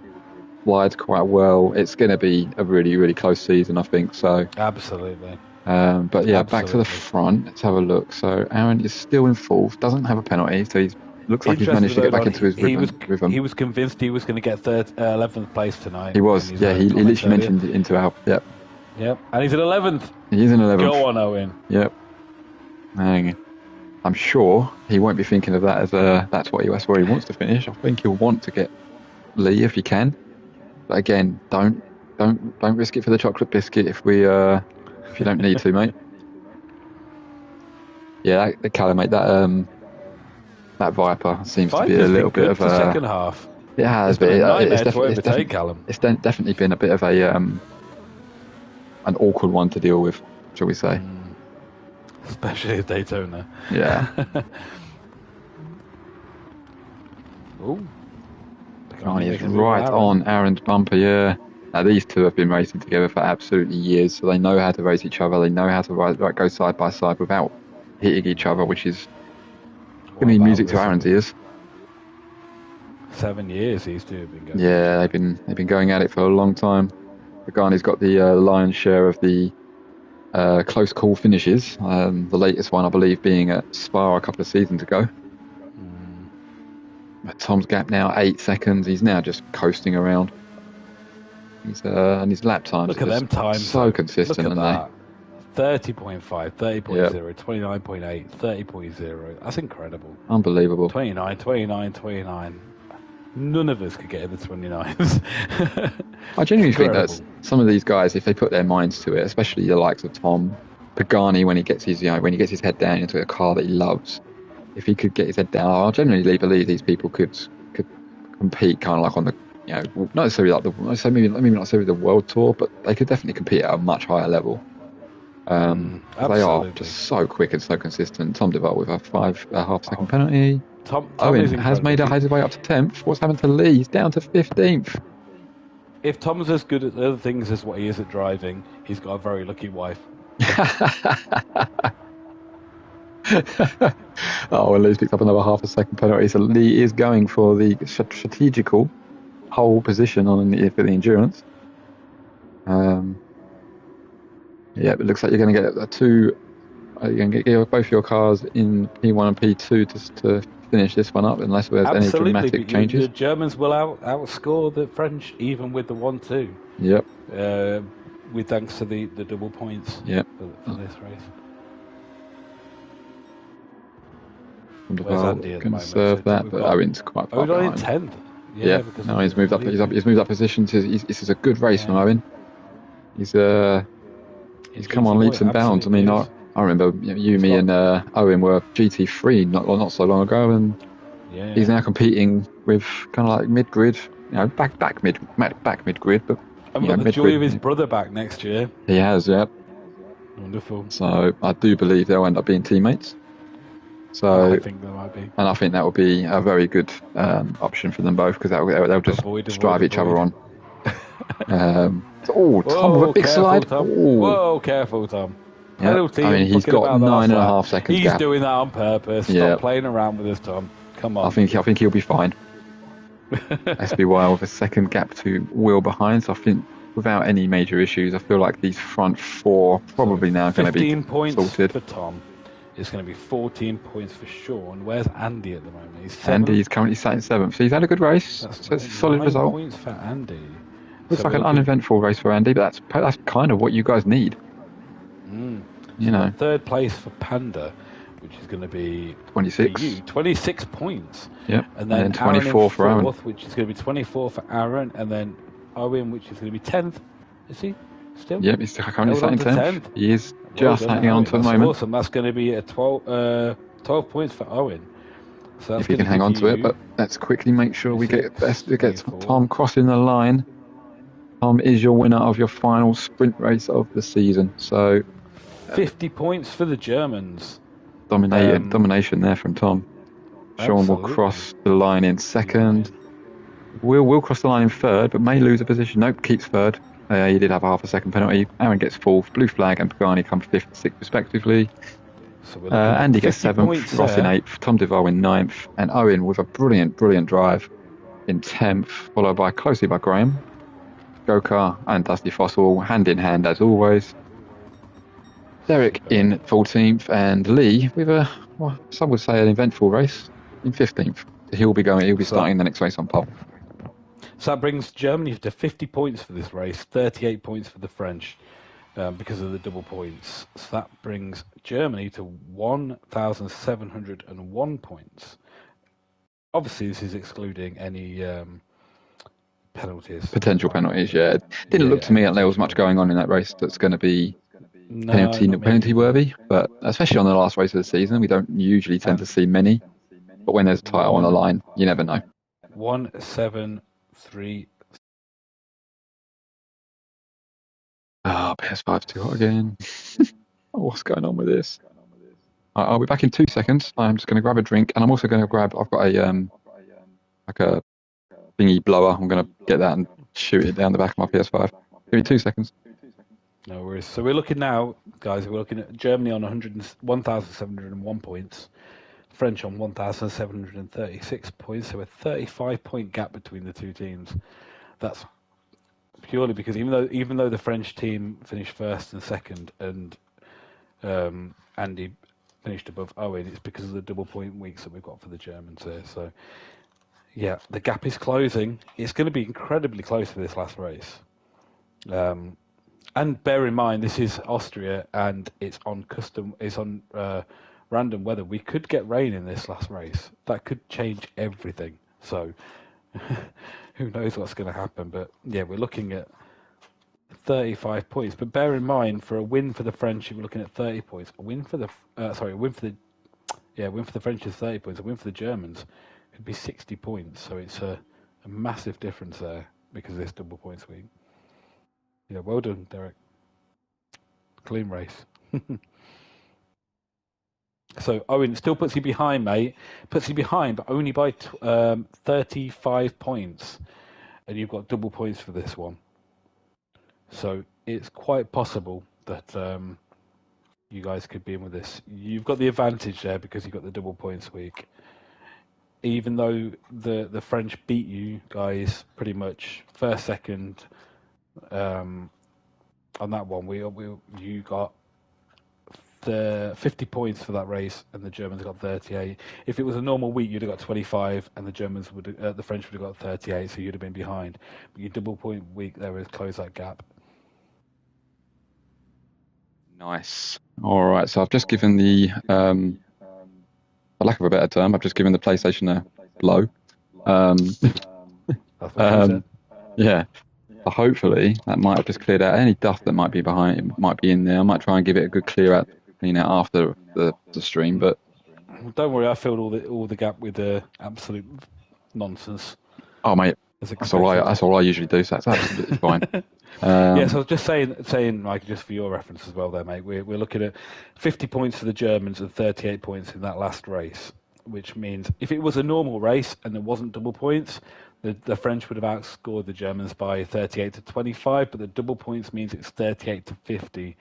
slides quite well. It's going to be a really, really close season, I think. So absolutely. But yeah, back to the front. Let's have a look. So Aaron is still in fourth, doesn't have a penalty, so he's looks like he's managed to get back into his rhythm. He was convinced he was going to get 11th place tonight. He was, yeah. He literally mentioned it into our. Yep. And he's at 11th. He's in 11th. Go on, Owen. Yep. I'm sure he won't be thinking of that as that's where he wants to finish. I think he'll want to get Lee if he can. But again, don't risk it for the chocolate biscuit if you don't need to, mate. Yeah, Callum, mate, that Viper seems to be a little bit of a second half. It has, but it's definitely been a bit of an awkward one to deal with, shall we say? Especially at Daytona. Yeah. Ooh. He's right on Aaron's bumper. Yeah. Now, these two have been racing together for absolutely years, so they know how to race each other. They know how to go side by side without hitting each other, which is going to be music to Aaron's ears. 7 years these two have been going. Yeah, they've been going at it for a long time. Pagani's got the lion's share of the close call finishes. The latest one, I believe, being at Spa a couple of seasons ago. Tom's gap now 8 seconds. He's now just coasting around. And his lap times look at them times, so consistent, look at aren't they? 30.5, 30.0, 29.8, 30.0. That's incredible. Unbelievable. 29, 29, 29. None of us could get in the 29s. I genuinely think that some of these guys, if they put their minds to it, especially the likes of Tom, Pagani, when he gets his head down into a car that he loves, if he could get his head down, I genuinely believe these people could compete kind of like on the, not necessarily like maybe not necessarily the world tour, but they could definitely compete at a much higher level. They are just so quick and so consistent. Tom Duval with a 5.5 second penalty. Tom Owen has made his way up to 10th. What's happened to Lee? He's down to 15th. If Tom's as good at other things as what he is at driving, he's got a very lucky wife. Well, Lee's picked up another 0.5 second penalty, so Lee is going for the strategical pole position for the endurance. Yeah, it looks like you're going to get you're going to get both your cars in P1 and P2 to finish this one up, unless there's any dramatic changes. The Germans will outscore the French, even with the 1-2. Yep. With thanks to the double points. Yep. For this race. Where's Andy at the moment? Serve that, but Owen's quite far behind. He's in 10th. Yeah. No, he's moved up. He's moved up positions. This is a good race from Owen. He's come on leaps and bounds. I mean, I remember me and Owen were GT3 not so long ago, and he's now competing with kind of like mid-grid, back mid-grid, but I've got the joy of his brother back next year. He has, yeah. Wonderful. So I do believe they'll end up being teammates. So I think they might be, and I think that will be a very good option for them both, because they'll just drive each other on. Tom with a big slide. Whoa, careful, Tom. Yep. I mean, he's got 9.5 seconds He's gap. doing that on purpose. Stop playing around with us, Tom. Come on. I think he'll be fine. SBY with a second gap to Will behind, so I think without any major issues, I feel like these front four probably now going to be 15 points sorted. For Tom. It's going to be 14 points for Sean. Where's Andy at the moment? Andy is currently sat in 7th. So he's had a good race. So it's a solid result. Points for Andy. Looks like an uneventful race for Andy, but that's kind of what you guys need. Third place for Panda, which is going to be 26. For you, 26 points. Yep. And then 24 for Aaron, which is going to be 24 for Aaron, and then Owen, which is going to be 10th. Is he still? Yep, he's currently sat in 10th. He is just hanging on to the moment. That's awesome. That's going to be a 12 points for Owen. So if he can hang on to it, but let's quickly make sure we get Tom crossing the line. Tom is your winner of your final sprint race of the season. So 50 points for the Germans. Domination there from Tom. Sean will cross the line in second. Will cross the line in third, but may lose a position. Nope, keeps third. He did have a 0.5 second penalty. Aaron gets fourth. Blue flag and Pagani come 5th and 6th respectively. So Andy gets 7th. Ross in 8th. Tom Duval in 9th. And Owen with a brilliant drive in 10th, followed closely by Graham, Gokar and Dusty Fossil, hand in hand as always. Derek in 14th, and Lee with some would say an eventful race in 15th. He'll be starting the next race on pole. So that brings Germany to 50 points for this race, 38 points for the French because of the double points. So that brings Germany to 1,701 points. Obviously, this is excluding any penalties. Potential penalties, yeah. It didn't look to me like there was much going on in that race that's going to be penalty worthy, but especially on the last race of the season, we don't usually tend to see many. But when there's a title on the line, you never know. 173. PS5's too hot again. What's going on with this? I'll be back in 2 seconds. I'm just going to grab a drink, and I'm also going to I've got a thingy blower. I'm going to get that and shoot it down the back of my PS5. Give me 2 seconds. No worries. So we're looking now, guys, we're looking at Germany on 1,701 points, French on 1,736 points, so a 35-point gap between the two teams. That's purely because even though the French team finished first and second, and Andy finished above Owen, it's because of the double point weeks that we've got for the Germans here. So yeah, the gap is closing. It's going to be incredibly close for this last race. And bear in mind, this is Austria, and it's on random weather. We could get rain in this last race. That could change everything. So who knows what's going to happen? But yeah, we're looking at 35 points. But bear in mind, for a win for the French, we're looking at 30 points. A win for the win for the French is 30 points. A win for the Germans could be 60 points. So it's a massive difference there because of this double points week. Yeah, well done, Derek. Clean race. So Owen still puts you behind, mate. Puts you behind, but only by 35 points. And you've got double points for this one. So it's quite possible that you guys could be in with this. You've got the advantage there because you've got the double points week. Even though the French beat you guys pretty much first, second, on that one, you got the 50 points for that race, and the Germans got 38. If it was a normal week, you'd have got 25, and the French would have got 38, so you'd have been behind. But your double point week there is close that gap. Nice. All right, so I've just given the, for lack of a better term, I've just given the PlayStation a blow. That's what you said. Yeah. So hopefully that might have just cleared out any dust that might be in there. I might try and give it a good clean out after the stream, but don't worry, I filled all the gap with absolute nonsense. Oh mate, that's all I usually do, so that's absolutely fine. Yeah, so I was just saying, Mike, just for your reference as well there, mate, we're looking at 50 points for the Germans and 38 points in that last race, which means if it was a normal race and there wasn't double points, the French would have outscored the Germans by 38 to 25, but the double points means it's 38 to 50,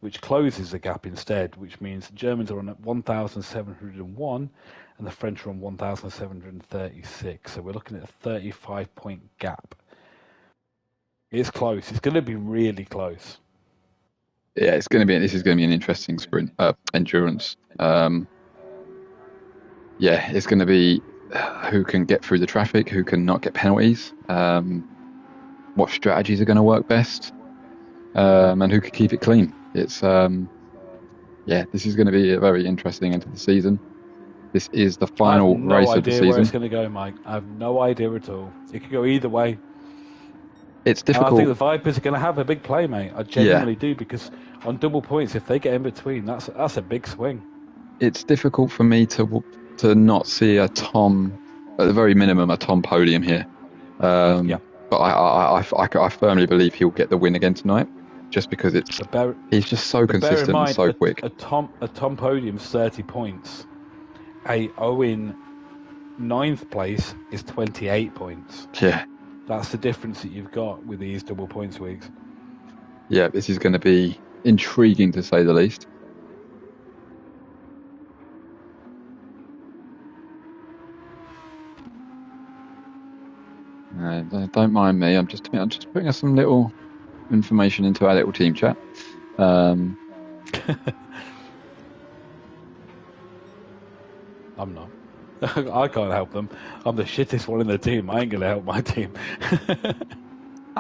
which closes the gap instead, which means the Germans are on 1,701 and the French are on 1,736. So we're looking at a 35-point gap. It's close. It's going to be really close. Yeah, this is going to be an interesting sprint, endurance. Yeah, it's going to be who can get through the traffic, who can not get penalties, what strategies are going to work best, and who can keep it clean. It's this is going to be a very interesting end to the season. This is the final race of the season. I have no idea where it's going to go, Mike. I have no idea at all. It could go either way. It's difficult. I think the Vipers are going to have a big play, mate. I genuinely do, because on double points, if they get in between, that's a big swing. It's difficult for me to not see a Tom, at the very minimum, a Tom podium here. But I firmly believe he'll get the win again tonight, just because he's just so consistent and so quick. A Tom podium's 30 points. A Owen 9th place is 28 points. Yeah. That's the difference that you've got with these double points weeks. Yeah, this is going to be intriguing to say the least. Don't mind me. I'm just putting us some little information into our little team chat. I'm not. I can't help them. I'm the shittest one in the team. I ain't going to help my team.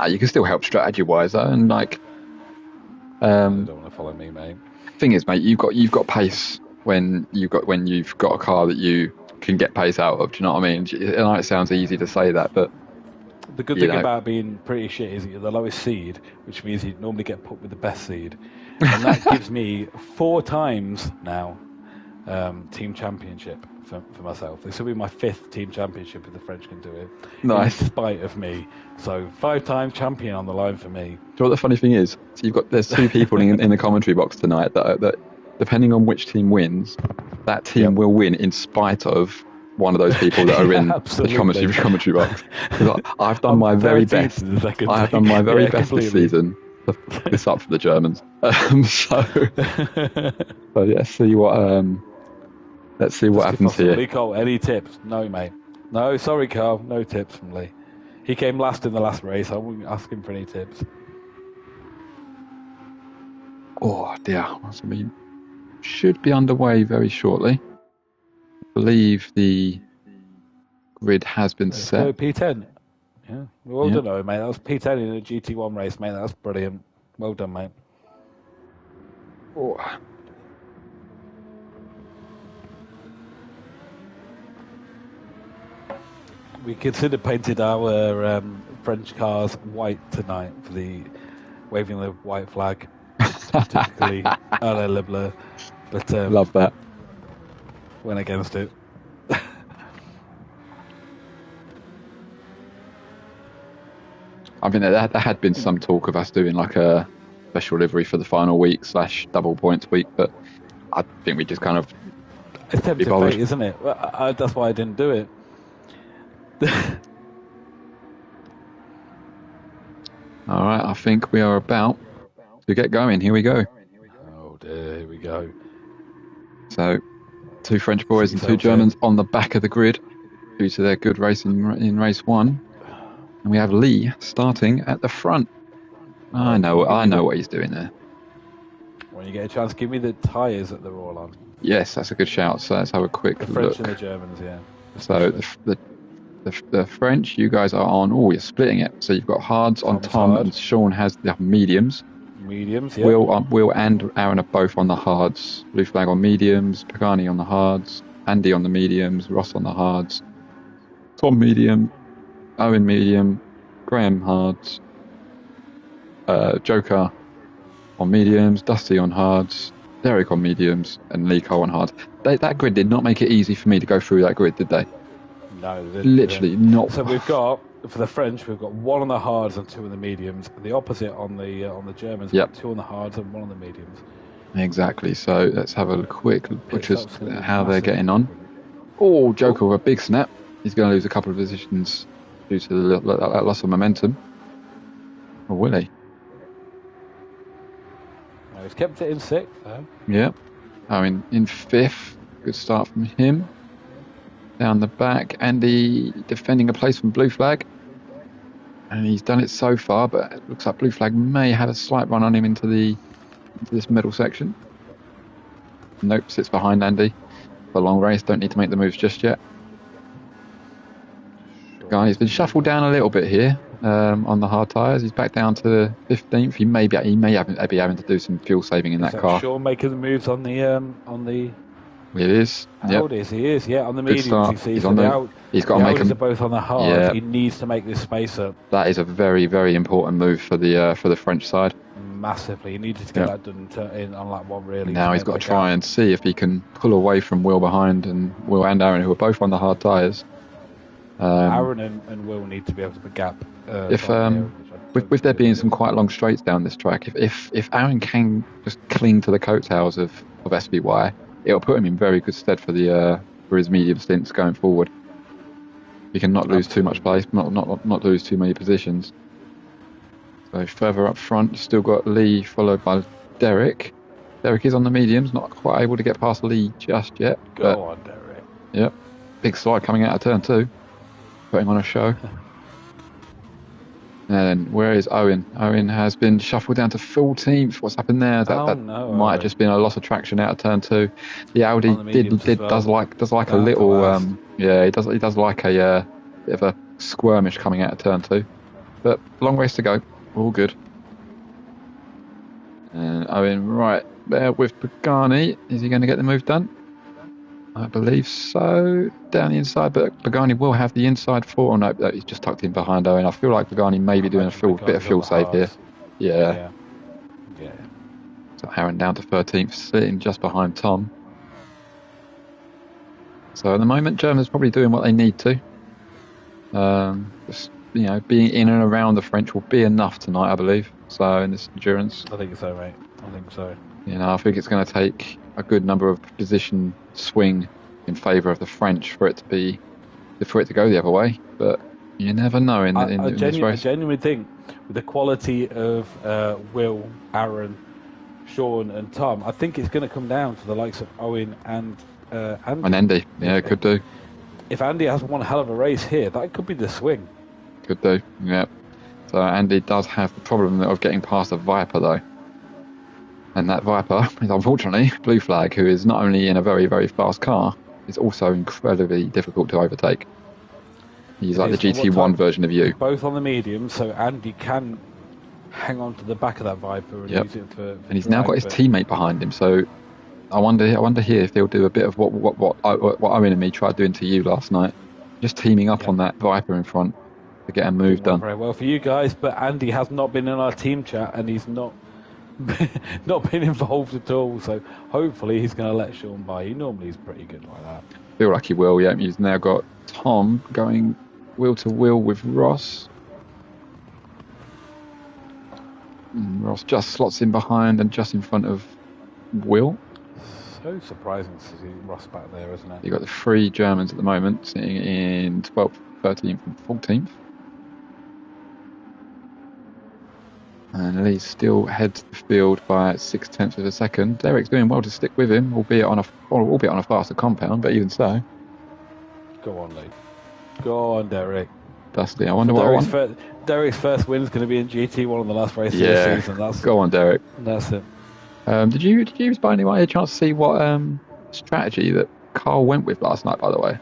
You can still help strategy-wise, though, and like. You don't want to follow me, mate. Thing is, mate, you've got pace when you've got a car that you can get pace out of. Do you know what I mean? And it sounds easy to say that, but the good thing about being pretty shit is that you're the lowest seed, which means you normally get put with the best seed, and that gives me 4 times now team championship for myself. This will be my 5th team championship if the French can do it. Nice. In spite of me. So 5-time champion on the line for me. Do you know what the funny thing is? So there's 2 people in the commentary box tonight that depending on which team wins, that team will win in spite of one of those people that are in the commentary box. I've done my very best. I have done my very best this season to fuck this up for the Germans. So let's see what happens here. Lee Cole, any tips? No, mate. No, sorry, Carl. No tips from Lee. He came last in the last race. I wouldn't ask him for any tips. Oh dear. So we should be underway very shortly. I believe the grid has been set. P10. Yeah. Well done, mate. That was P10 in a GT1 race, mate. That's brilliant. Well done, mate. Oh. We considered painted our French cars white tonight for the waving the white flag, particularly Alain Lebler. But love that. Went against it. I mean, there had been some talk of us doing like a special livery for the final week / double points week, but I think we just kind of. It's tempting fate, isn't it? That's why I didn't do it. All right, I think we are about to get going. Here we go. Oh dear, here we go. So, 2 French boys and 2 Germans on the back of the grid due to their good race in race 1. And we have Lee starting at the front. I know what he's doing there. When you get a chance, give me the tyres that they're all on. Yes, that's a good shout. So let's have a quick look. The French and the Germans, yeah. So the French, you guys are on. Oh, you're splitting it. So you've got hards on Tom, and Sean has the mediums. Mediums, yeah. Will and Aaron are both on the hards. Blue flag on mediums. Pagani on the hards. Andy on the mediums. Ross on the hards. Tom medium. Owen medium. Graham hards. Joker on mediums. Dusty on hards. Derek on mediums. And Lee Cole on hards. That grid did not make it easy for me to go through that grid, did they? No, literally not. So we've got, for the French, we've got 1 on the hards and 2 on the mediums. The opposite on the Germans, 2 on the hards and 1 on the mediums. Exactly. So let's have a quick look at how they're getting on. Oh, Joker with a big snap. He's going to lose a couple of positions due to the loss of momentum. Or will he? No, he's kept it in 6th, though. Yeah. I mean, in 5th. Good start from him. Down the back, Andy defending a place from blue flag, and he's done it so far, but it looks like blue flag may have a slight run on him into this middle section. Nope, sits behind Andy for a long race. Don't need to make the moves just yet. Guy's been shuffled down a little bit here on the hard tyres. He's back down to 15th. He may be having to do some fuel saving in that car. Sean making the moves on the. It is. How is he? Is on the mediums. You see, he's got to make them. Are both on the hard. Yeah. He needs to make this space up. That is a very, very important move for the French side. Massively, he needed to get that done in on lap 1 really. Now he's got to try and see if he can pull away from Will behind and Aaron, who are both on the hard tyres. Aaron and Will need to be able to gap. With there being some quite long straights down this track, if Aaron can just cling to the coattails of SBY. It'll put him in very good stead for his medium stints going forward. He can not lose too much place, not lose too many positions. So further up front, you've still got Lee followed by Derek. Derek is on the mediums, not quite able to get past Lee just yet. Go on, Derek. Yep, big slide coming out of turn 2, putting on a show. And then where is Owen? Owen has been shuffled down to 14th. What's happened there? That might have just been a loss of traction out of turn 2. The Audi does like a little he does like a bit of a squirmish coming out of turn 2. But long ways to go. All good. And Owen right there with Pagani. Is he going to get the move done? I believe so. Down the inside, but Pagani will have the inside 4. Oh, no, he's just tucked in behind Owen. I feel like Pagani may be doing a bit of fuel save here. Yeah. So Aaron down to 13th, sitting just behind Tom. So at the moment, Germans probably doing what they need to. Just, being in and around the French will be enough tonight, I believe. So in this endurance, I think so, mate. I think so. I think it's going to take a good number of position swing in favour of the French for it to go the other way, but you never know in this race. I genuinely think with the quality of Will, Aaron, Sean and Tom, I think it's going to come down to the likes of Owen and Andy. And Andy, yeah, it could do. If Andy has one hell of a race here, that could be the swing. Could do, yeah. So Andy does have the problem of getting past a Viper, though. And that Viper is unfortunately Blue Flag, who is not only in a very, very fast car, is also incredibly difficult to overtake. He's like the GT1 version of you. Both on the medium, so Andy can hang on to the back of that Viper and use it for and he's now got his teammate behind him, so I wonder here if he'll do a bit of what Owen and me tried doing to you last night, just teaming up on that Viper in front to get a move done. Very well for you guys, but Andy has not been in our team chat and he's not been involved at all, so hopefully he's going to let Sean by. He normally is pretty good like that. Feel like he will, yeah. He's now got Tom going wheel to wheel with Ross. Ross just slots in behind and just in front of Will. So surprising to see Ross back there, isn't it? You've got the 3 Germans at the moment, sitting in 12th, 13th and 14th. And Lee still heads the field by 0.6 of a second. Derek's doing well to stick with him, albeit on a faster compound, but even so. Go on, Lee. Go on, Derek. Dusty, I wonder what Derek's first win is going to be in GT1 on the last race of the season. Go on, Derek. That's it. Did you by any way a chance to see what strategy that Carl went with last night, by the way?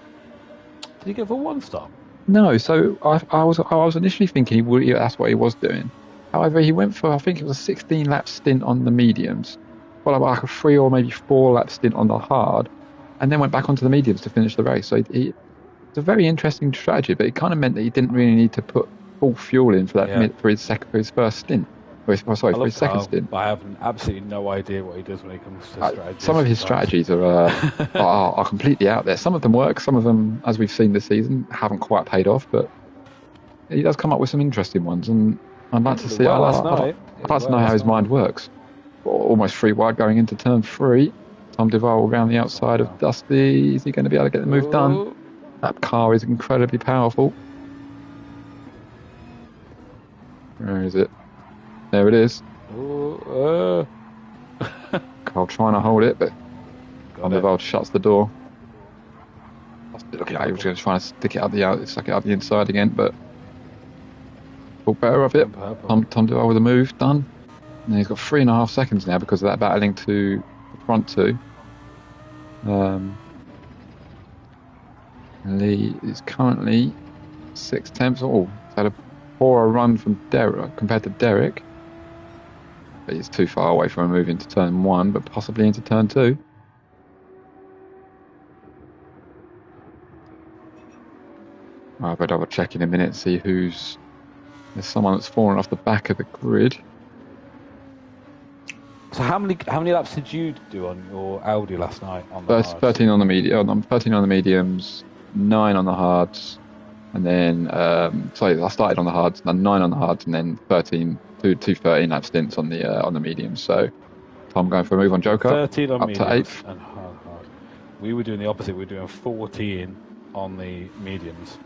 Did he go for 1 stop? No, so I was initially thinking that's what he was doing. However, he went for, I think it was a 16-lap stint on the mediums, followed by like a 3 or maybe 4-lap stint on the hard, and then went back onto the mediums to finish the race. So it's a very interesting strategy, but it kind of meant that he didn't really need to put full fuel in for that for his first stint. For his second stint. I have absolutely no idea what he does when it comes to strategy. Some of his strategies are completely out there. Some of them work, some of them, as we've seen this season, haven't quite paid off, but he does come up with some interesting ones, and I'd like to see. I'd like to know how his mind works. Almost 3 wide going into turn 3. Tom Duval around the outside of Dusty. Is he going to be able to get the move done? That car is incredibly powerful. Where is it? There it is. Carl trying to hold it, but Tom Duval shuts the door. Looking like he was going to try to suck it out the inside again, but thought better of it. Tom Duval with a move done. And he's got 3.5 seconds now because of that battling to the front 2. Lee is currently 0.6. Oh, he's had a poorer run from Derek compared to Derek. But he's too far away from a move into turn 1, but possibly into turn 2. I'll double check in a minute and see who's. There's someone that's fallen off the back of the grid. So how many laps did you do on your Audi last night? On the 13 on the medium. 13 on the mediums, 9 on the hards, and then I started on the hards, then 9 on the hards, and then 2 13-lap stints on the mediums. So Tom going for a move on Joker. 13 on up to 8th. And hard. We were doing the opposite. We were doing 14 on the mediums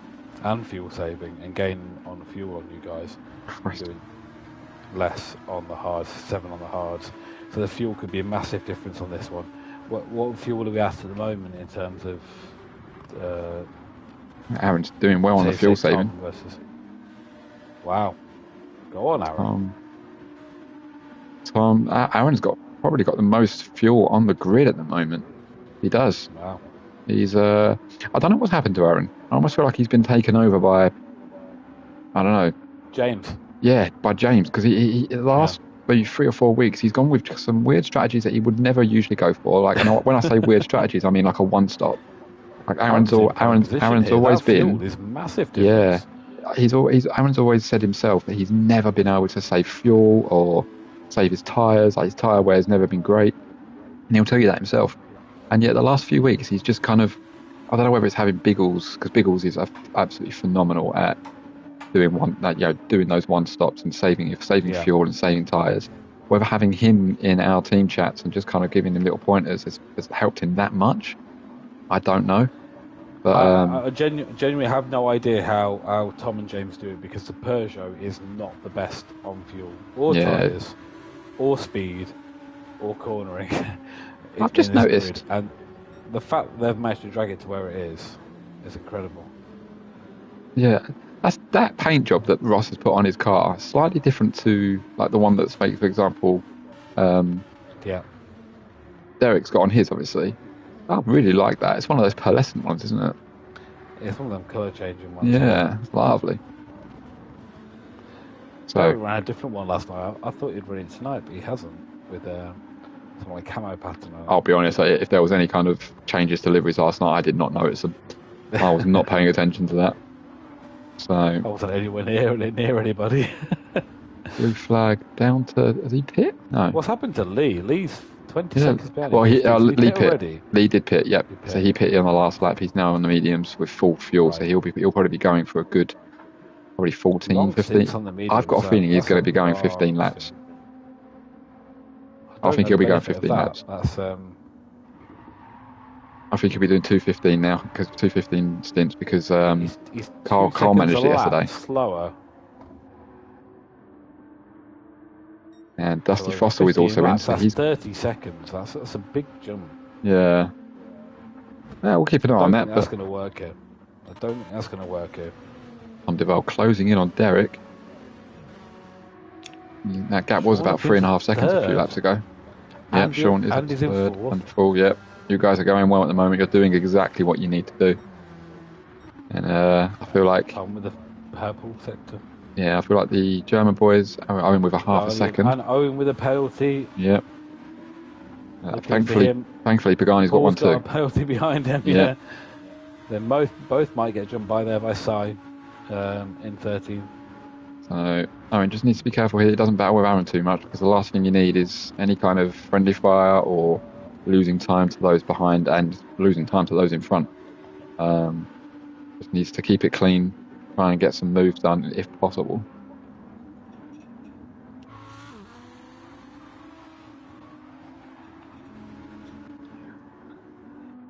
and fuel saving and gaining on fuel on you guys. Doing less on the hards, 7 on the hards. So the fuel could be a massive difference on this one. What fuel are we at the moment in terms of? Aaron's doing well on the fuel saving. Wow, go on, Aaron. Aaron's probably got the most fuel on the grid at the moment. He does. Wow. He's I don't know what's happened to Aaron. I almost feel like he's been taken over by, I don't know, James. Yeah, by James, because he the last maybe 3 or 4 weeks he's gone with some weird strategies that he would never usually go for. Like, and when I say weird strategies, I mean like a 1-stop. Like Aaron's always been. There's massive difference. Yeah, Aaron's always said himself that he's never been able to save fuel or save his tyres. Like his tyre wear's never been great, and he'll tell you that himself. And yet the last few weeks he's just kind of, I don't know whether it's having Biggles, because Biggles is absolutely phenomenal at doing doing those 1-stops and saving fuel and saving tyres. Whether having him in our team chats and just kind of giving him little pointers has helped him that much. I don't know. But I genuinely have no idea how Tom and James do it, because the Peugeot is not the best on fuel or tyres or speed or cornering. I've just noticed. And the fact that they've managed to drag it to where it is incredible. Yeah, that paint job that Ross has put on his car, slightly different to like the one that's made, for example, Derek's got on his, obviously. I really like that. It's one of those pearlescent ones, isn't it? It's one of them colour changing ones. Yeah, it's lovely. So Derek ran a different one last night. I thought he'd run it tonight, but he hasn't, with some like camo pattern. I'll be honest, if there was any kind of changes to liveries last night, I did not notice them. I was not paying attention to that. So I wasn't anywhere near anybody. Blue flag down to, has he pit? No. What's happened to Lee? Lee's 20 seconds behind. Well, Lee pit already? Lee did pit, yep. So he pitted on the last lap. He's now on the mediums with full fuel, so he'll probably be going for a good, probably 14, 15. I've got a feeling he's going to be going 15 laps. I think he'll be going 15 laps. I think he'll be doing 2:15 now, because 2:15 stints, because Carl managed it yesterday. Slower. And Dusty Fossil is also in. So he's 30 seconds. That's a big jump. Yeah. Yeah, we'll keep an eye on that. That's going to work here. I don't think that's going to work here. Tom Duval closing in on Derek. That gap was about 3.5 seconds a few laps ago. Yeah, Sean is in third and full. Yep. You guys are going well at the moment. You're doing exactly what you need to do. And I feel like... with the purple sector. Yeah, I feel like the German boys are in with a half a second. And Owen with a penalty. Yep. Thankfully, Pagani's got one too. Got a penalty behind him. Yeah. Then both might get jumped by there by Sai in 13. So Owen just needs to be careful here. He doesn't battle with Aaron too much, because the last thing you need is any kind of friendly fire or losing time to those behind and losing time to those in front. Just needs to keep it clean. Try and get some moves done if possible.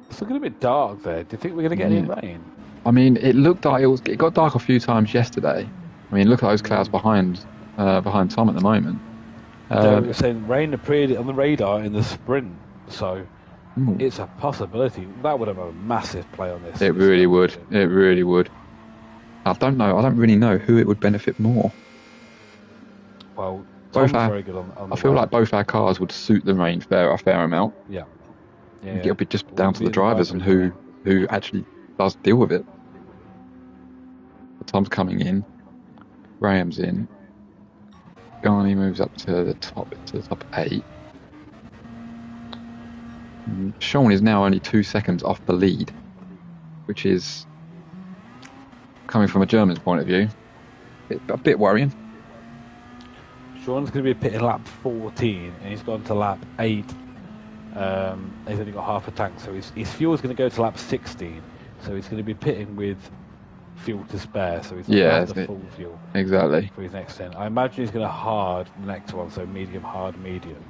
It's looking a bit dark there. Do you think we're going to get any rain? I mean, it looked like it got dark a few times yesterday. I mean, look at those clouds behind Tom at the moment. They were saying rain appeared on the radar in the sprint, so it's a possibility. That would have a massive play on this. It really would. It really would. I don't know. I don't really know who it would benefit more. Well, Tom's very good on I feel like both our cars would suit the rain a fair amount. Yeah. It'll be just down to the drivers and who actually does deal with it. But Tom's coming in. Graham's in. Garney moves up to the top 8. And Sean is now only 2 seconds off the lead, which is, coming from a German's point of view, a bit worrying. Sean's going to be pitting lap 14, and he's gone to lap 8. He's only got half a tank, so his fuel's going to go to lap 16. So he's going to be pitting with fuel to spare, so he's not the full fuel. Exactly. For his next 10. I imagine he's going to hard the next one, so medium, hard, medium.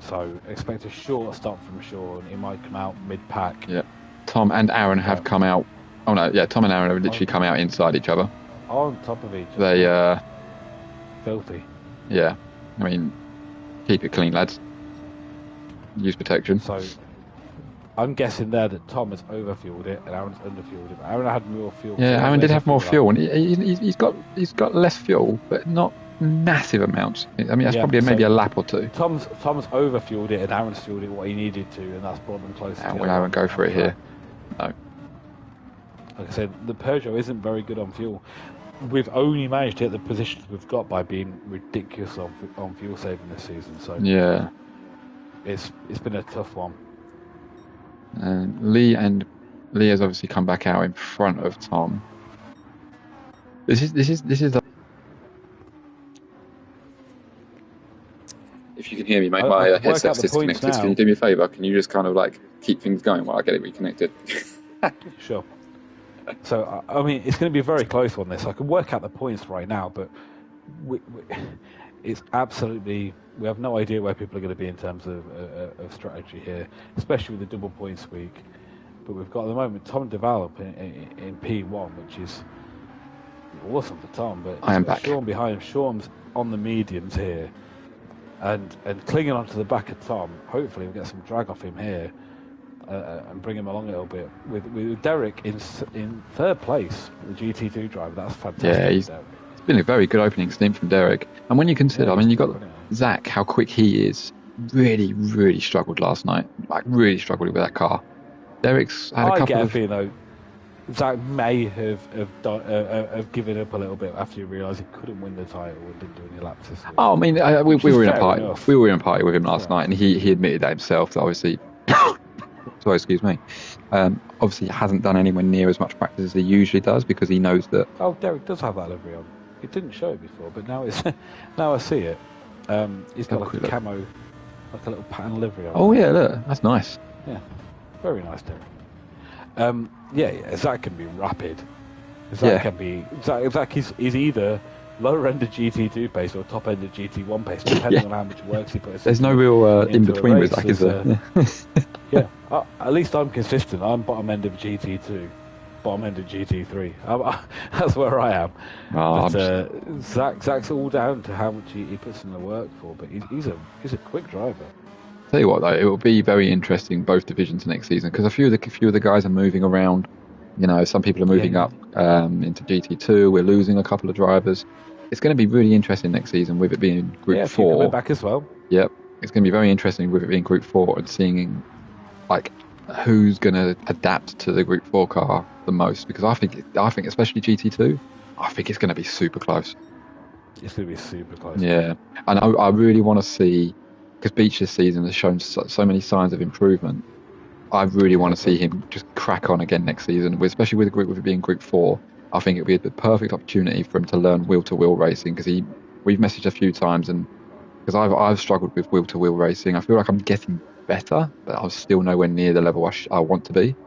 So expect a short stop from Sean. He might come out mid-pack. Yeah. Tom and Aaron have come out. Oh no, yeah, Tom and Aaron have literally come out inside each other. On top of each other. They filthy. Yeah. I mean, keep it clean, lads. Use protection. So I'm guessing there that Tom has overfueled it and Aaron's underfueled it. Aaron had more fuel. Yeah, Aaron did have more fuel, and he's got less fuel, but not massive amounts. I mean, that's probably maybe a lap or two. Tom's overfueled it, and Aaron's fueled it what he needed to, and that's brought them closer. And will Aaron go for it here? No. Like I said, the Peugeot isn't very good on fuel. We've only managed to get the positions we've got by being ridiculous on fuel saving this season. So yeah, it's been a tough one. And Lee has obviously come back out in front of Tom. This is the... If you can hear me, mate, my headset's disconnected. Can you do me a favour? Can you just kind of like keep things going while I get it reconnected? Sure. So, I mean, it's going to be a very close on this. I can work out the points right now, but it's absolutely... We have no idea where people are going to be in terms of strategy here, especially with the double points week. But we've got at the moment Tom Duval in P1, which is awesome for Tom. But I am back. Sean behind him. Sean's on the mediums here, and clinging onto the back of Tom. Hopefully, we'll get some drag off him here and bring him along a little bit. With Derek in third place, the GT2 driver. That's fantastic. Yeah, it's been a very good opening stint from Derek. And when you consider, you've got Zach, how quick he is. Really, really struggled last night. Like, really struggled with that car. Derek's had a couple of... I get a feeling, Zach may have given up a little bit after he realised he couldn't win the title and didn't do any laps this week. Oh, I mean, we were in a party. We were in a party with him last night, and he admitted that himself. That obviously, sorry, excuse me. Obviously, he hasn't done anywhere near as much practice as he usually does because he knows that. Oh, Derek does have that livery on. He didn't show it before, but now I see it. He's got like a camo, like a little pattern livery on. Oh yeah, look, that's nice. Yeah, very nice, Derek. Yeah, Zach can be rapid. Zach can be. Zach is either lower end of GT2 pace or top end of GT1 pace, depending on how much work he puts. There's no real in between with Zach, is there? Yeah, at least I'm consistent. I'm bottom end of GT2, bottom end of GT3. That's where I am. But Zach's all down to how much he puts in the work for. But he's a quick driver. Tell you what, though, it will be very interesting both divisions next season because a few of the guys are moving around. You know, some people are moving up into GT2. We're losing a couple of drivers. It's going to be really interesting next season with it being Group 4. Coming back as well. Yep, it's going to be very interesting with it being Group 4 and seeing like who's going to adapt to the Group 4 car the most. Because I think especially GT2, I think it's going to be super close. It's going to be super close. Yeah, and I really want to see. Because Beach this season has shown so many signs of improvement. I really want to see him just crack on again next season, especially with it being Group 4. I think it would be the perfect opportunity for him to learn wheel-to-wheel racing because we've messaged a few times and because I've struggled with wheel-to-wheel racing. I feel like I'm getting better, but I'm still nowhere near the level I want to be. And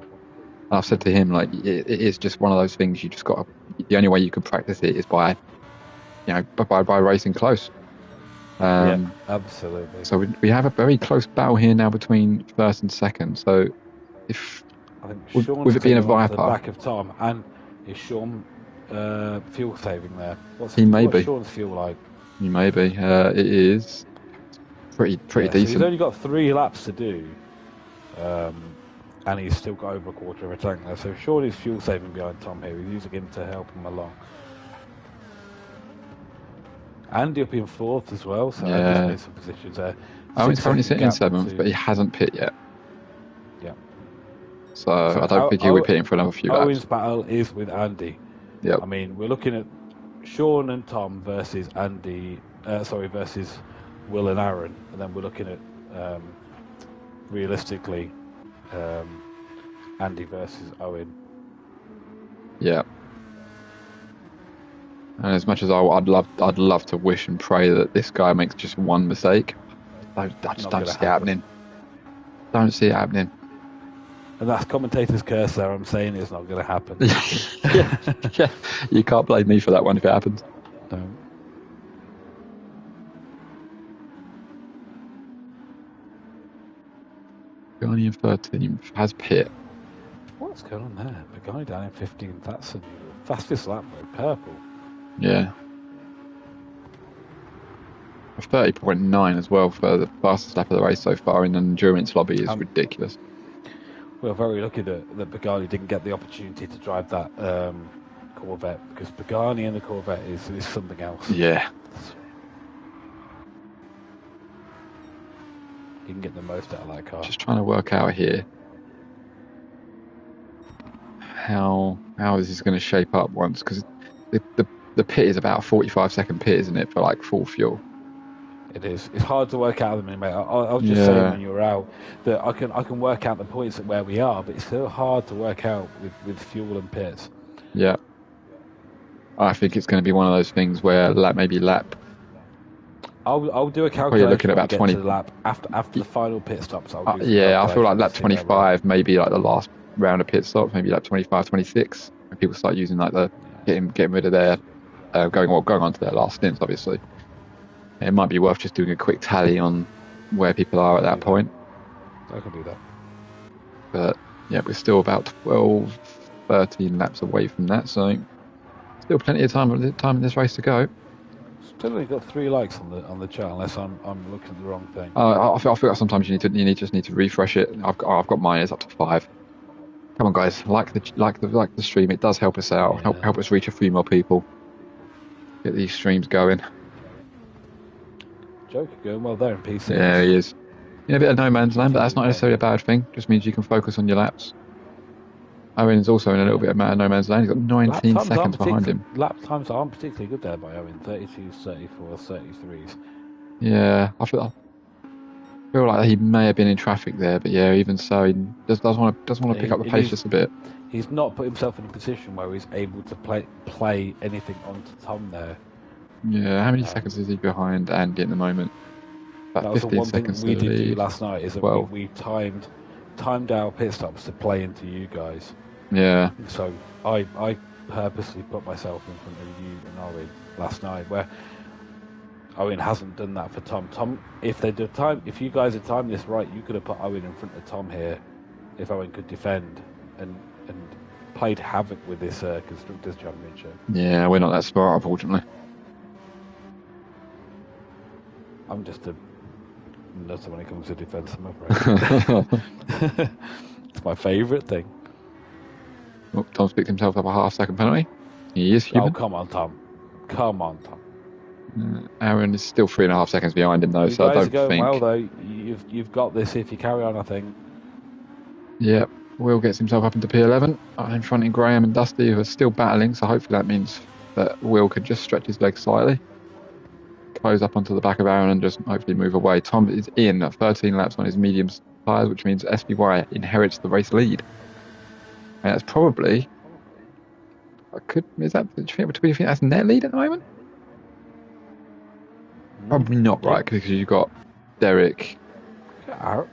I've said to him, like, it is just one of those things you just got to... The only way you can practice it is by racing close. Yeah, absolutely. So we have a very close battle here now between first and second. So if with it being a Viper, the back of Tom, and is Sean fuel saving there? What's Sean's fuel like? He may be. It is pretty decent. So he's only got 3 laps to do, and he's still got over a quarter of a tank there. So Sean is fuel saving behind Tom here. He's using him to help him along. Andy up in 4th as well, so Andy's made some positions there. He's currently sitting in 7th, but he hasn't pit yet. Yeah. So I don't think he'll be pitting for another few laps. Owen's battle is with Andy. Yep. I mean, we're looking at Sean and Tom versus versus Will and Aaron, and then we're looking at realistically Andy versus Owen. Yeah. And as much as I'd love to wish and pray that this guy makes just one mistake, I just don't see it happening. Don't see it happening. And that's commentator's curse there. I'm saying it's not going to happen. Yeah, you can't blame me for that one if it happens. No. Pagani in 13th has pit. What's going on there? Pagani down in 15th. That's the fastest lap with purple. Yeah. 30.9 as well for the fastest lap of the race so far in an endurance lobby is ridiculous. We're very lucky that Pagani didn't get the opportunity to drive that Corvette because Pagani and the Corvette is something else. Yeah. You can get the most out of that car. Just trying to work out here how is this going to shape up once because the pit is about a 45-second pit, isn't it, for like full fuel? It is. It's hard to work out them, mate. I was just saying when you were out that I can work out the points at where we are, but it's still hard to work out with fuel and pits. Yeah. I think it's going to be one of those things where maybe lap. I'll do a calculation. You're looking at about 20 to the lap after the final pit stops. I feel like lap 25, maybe like the last round of pit stops, maybe lap 25, 26, when people start using like the getting rid of their going on to their last stints, obviously. It might be worth just doing a quick tally on where people are at that point. I can do that. But Yeah, we're still about 12, 13 laps away from that, so still plenty of time in this race to go. Still only got 3 likes on the chart, unless I'm looking at the wrong thing. I feel like sometimes you just need to refresh it. I've got mine. It's up to 5. Come on, guys, like the stream. It does help us out. Yeah. Help us reach a few more people. Get these streams going. Joker going well there in PC. Yeah, he is. In a bit of no man's land, but that's not necessarily a bad thing. Just means you can focus on your laps. Owen's also in a little bit of no man's land. He's got 19 seconds behind him. Lap times aren't particularly good there by Owen. 32s, 34s, 33s. Yeah, I feel like he may have been in traffic there, but yeah, even so, he does want to pick up the pace just a bit. He's not put himself in a position where he's able to play anything onto Tom there. Yeah, how many seconds is he behind Andy at the moment? About 15 seconds. That was the one thing we did do last night, is that 12. we timed our pit stops to play into you guys. Yeah. So I purposely put myself in front of you and Owen last night, where Owen hasn't done that for Tom. Tom, if you guys had timed this right, you could have put Owen in front of Tom here, if Owen could defend and played havoc with this Constructors' Championship. Yeah, we're not that smart, unfortunately. I'm just a nutter when it comes to defence, I'm afraid. It's my favourite thing. Oh, Tom's picked himself up a half-second penalty. He is human. Oh, come on, Tom. Aaron is still 3.5 seconds behind him, though, so I don't think... You guys are going well, though. You've got this if you carry on, I think. Yep. Will gets himself up into P11. In front of Graham and Dusty, who are still battling, so hopefully that means that Will could just stretch his legs slightly. Close up onto the back of Aaron and just hopefully move away. Tom is in at 13 laps on his medium tyres, which means SBY inherits the race lead. And that's probably... do you think that's net lead at the moment? Probably not, right, because you've got Derek...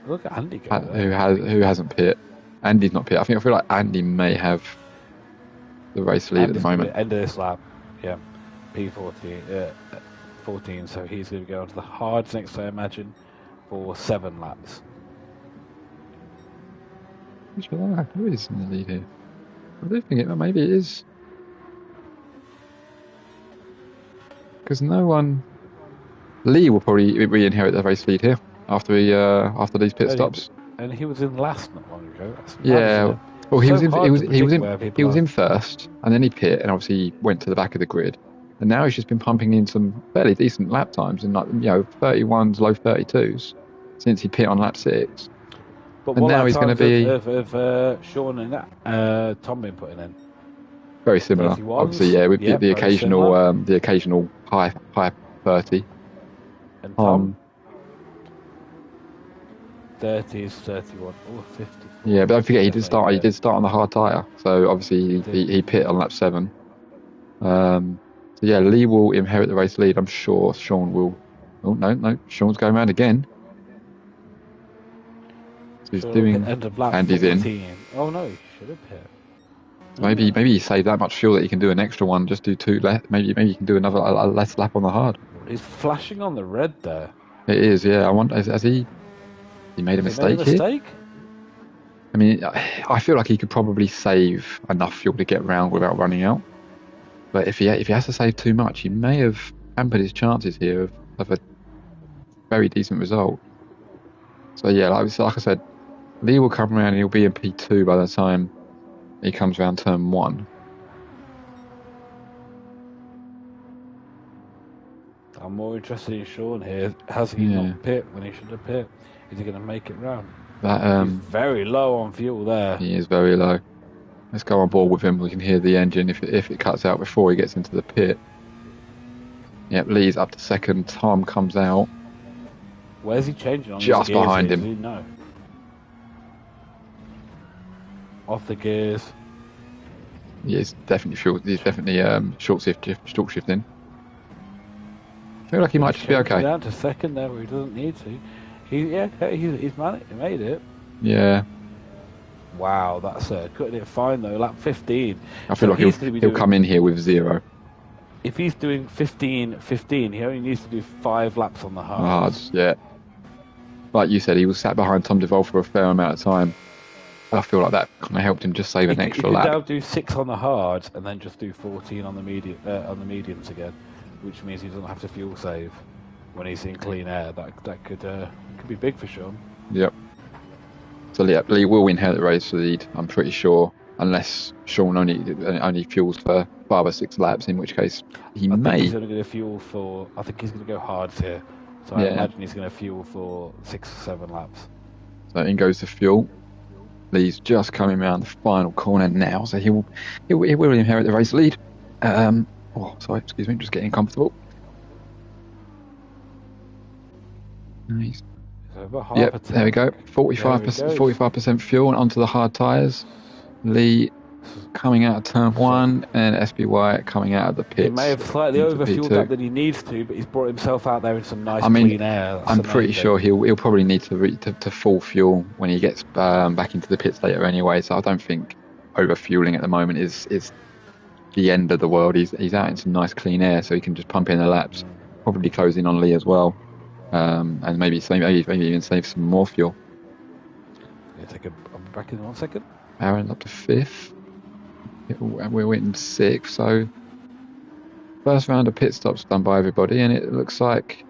Look at Andy who hasn't pit. Andy's not pit. I feel like Andy may have the race lead at the moment. End of this lap, yeah. P14, 14, so he's going to go onto the hards next, I imagine, for 7 laps. Who is in the lead here? I do think maybe it is. Because no one... Lee will probably re-inherit the race lead here after these pit stops. And he was in last not long ago. Yeah. Well, he was in first, and then he pit, and obviously he went to the back of the grid. And now he's just been pumping in some fairly decent lap times in 31s, low 32s since he pit on lap 6. But and now he's going to be of Sean and Tom been putting in very similar. 31s? Obviously, yeah, with the occasional high 30. And Tom 30s, 31, 50. Yeah, but don't forget he did start on the hard tyre, so obviously he pit on lap 7. So yeah, Lee will inherit the race lead. I'm sure Sean will. Oh no, Sean's going around again. So he's doing. Andy's in. Oh no, he should have pit. So maybe he saved that much fuel that he can do an extra one. Just do 2 left. Maybe he can do another less lap on the hard. He's flashing on the red there. It is, yeah. I wonder, has he made a mistake here? I mean, I feel like he could probably save enough fuel to get round without running out. But if he has to save too much, he may have hampered his chances here of a very decent result. So yeah, like I said, Lee will come around and he'll be in P2 by the time he comes around turn 1. I'm more interested in Sean here. Has he not pit when he should have pit? Is he going to make it round? He's very low on fuel there. He is very low. Let's go on board with him. We can hear the engine if it cuts out before he gets into the pit. Yep, Lee's up to second. Tom comes out. Where's he changing on? Just behind him. No. Off the gears. He's definitely short shifting. I feel like he might just be okay. Down to second there where he doesn't need to. He's made it. Yeah. Wow, that's cutting it fine though. Lap 15. I feel like he'll come in here with 0. If he's doing 15, he only needs to do 5 laps on the hards. Yeah. Like you said, he was sat behind Tom Devol for a fair amount of time. I feel like that kind of helped him just save an extra lap. He could now do 6 on the hards and then just do 14 on the mediums again, which means he doesn't have to fuel save when he's in clean air. That could be big for Sean. Yep. So yeah, Lee will inherit the race lead, I'm pretty sure, unless Sean only fuels for 5 or 6 laps, in which case I think he's only going to fuel for. I think he's going to go hards here, so I imagine he's going to fuel for 6 or 7 laps. So in goes the fuel. Lee's just coming around the final corner now, so he will inherit the race lead. Excuse me, just getting comfortable. Nice. Yep, there we go. 45% fuel and onto the hard tyres. Lee coming out of turn 1 and SBY coming out of the pits. He may have slightly overfueled that than he needs to, but he's brought himself out there in some nice clean air. I'm pretty sure he'll probably need to full fuel when he gets back into the pits later anyway, so I don't think overfueling at the moment is the end of the world. He's out in some nice clean air, so he can just pump in the laps, probably close in on Lee as well, and maybe even save some more fuel. I'll be back in 1 second. Aaron up to 5th. We're in 6th, so first round of pit stops done by everybody, and it looks like,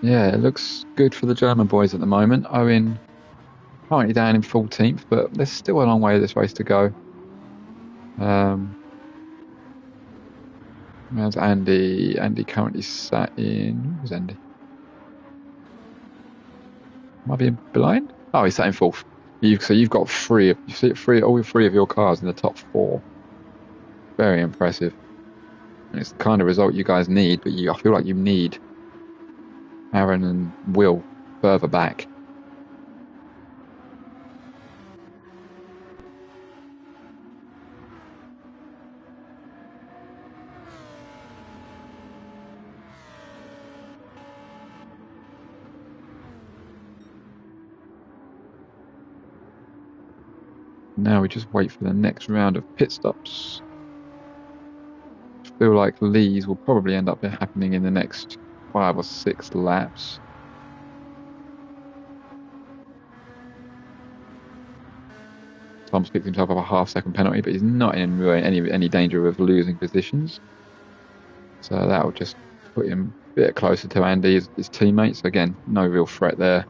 it looks good for the German boys at the moment. Owen currently down in 14th, but there's still a long way of this race to go. There's Andy. Andy currently sat in. Who's Andy? Am I being blind? Oh, he's sat in 4th. You've got all 3 of your cars in the top 4. Very impressive. And it's the kind of result you guys need, but I feel like you need Aaron and Will further back. Now we just wait for the next round of pit stops. I feel like Lee's will probably end up happening in the next 5 or 6 laps. Tom's picked himself up a half-second penalty, but he's not in any danger of losing positions. So that will just put him a bit closer to Andy, his teammates. Again, no real threat there.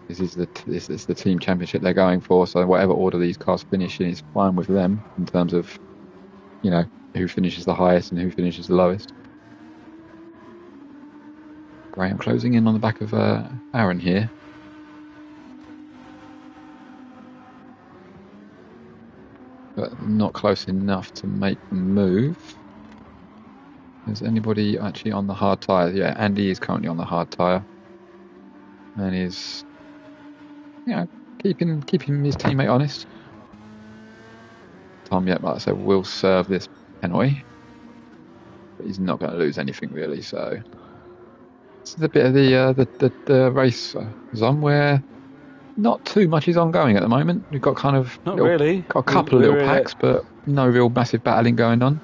This is the team championship they're going for, so whatever order these cars finish in is fine with them in terms of, who finishes the highest and who finishes the lowest. Graham closing in on the back of Aaron here. But not close enough to make the move. Is anybody actually on the hard tyre? Yeah, Andy is currently on the hard tyre. And is keeping his teammate honest. Tom, like I said, will serve this penalty, but he's not going to lose anything really. So this is a bit of the race zone where not too much is ongoing at the moment. We've got got a couple of little packs, but no real massive battling going on.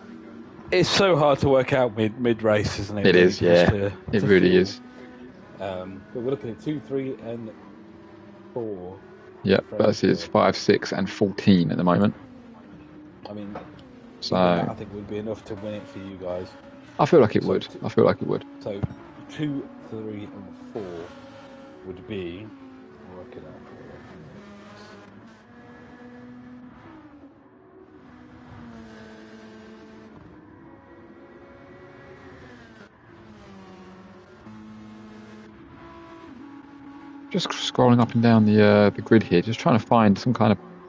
It's so hard to work out mid race, isn't it? It is, yeah. It really is. But we're looking at 2, 3, and 4. Yeah, versus 5, 6, and 14 at the moment. I mean, so I think would be enough to win it for you guys. I feel like it would. So 2, 3, and 4 would be. Work it out. Just scrolling up and down the grid here, just trying to find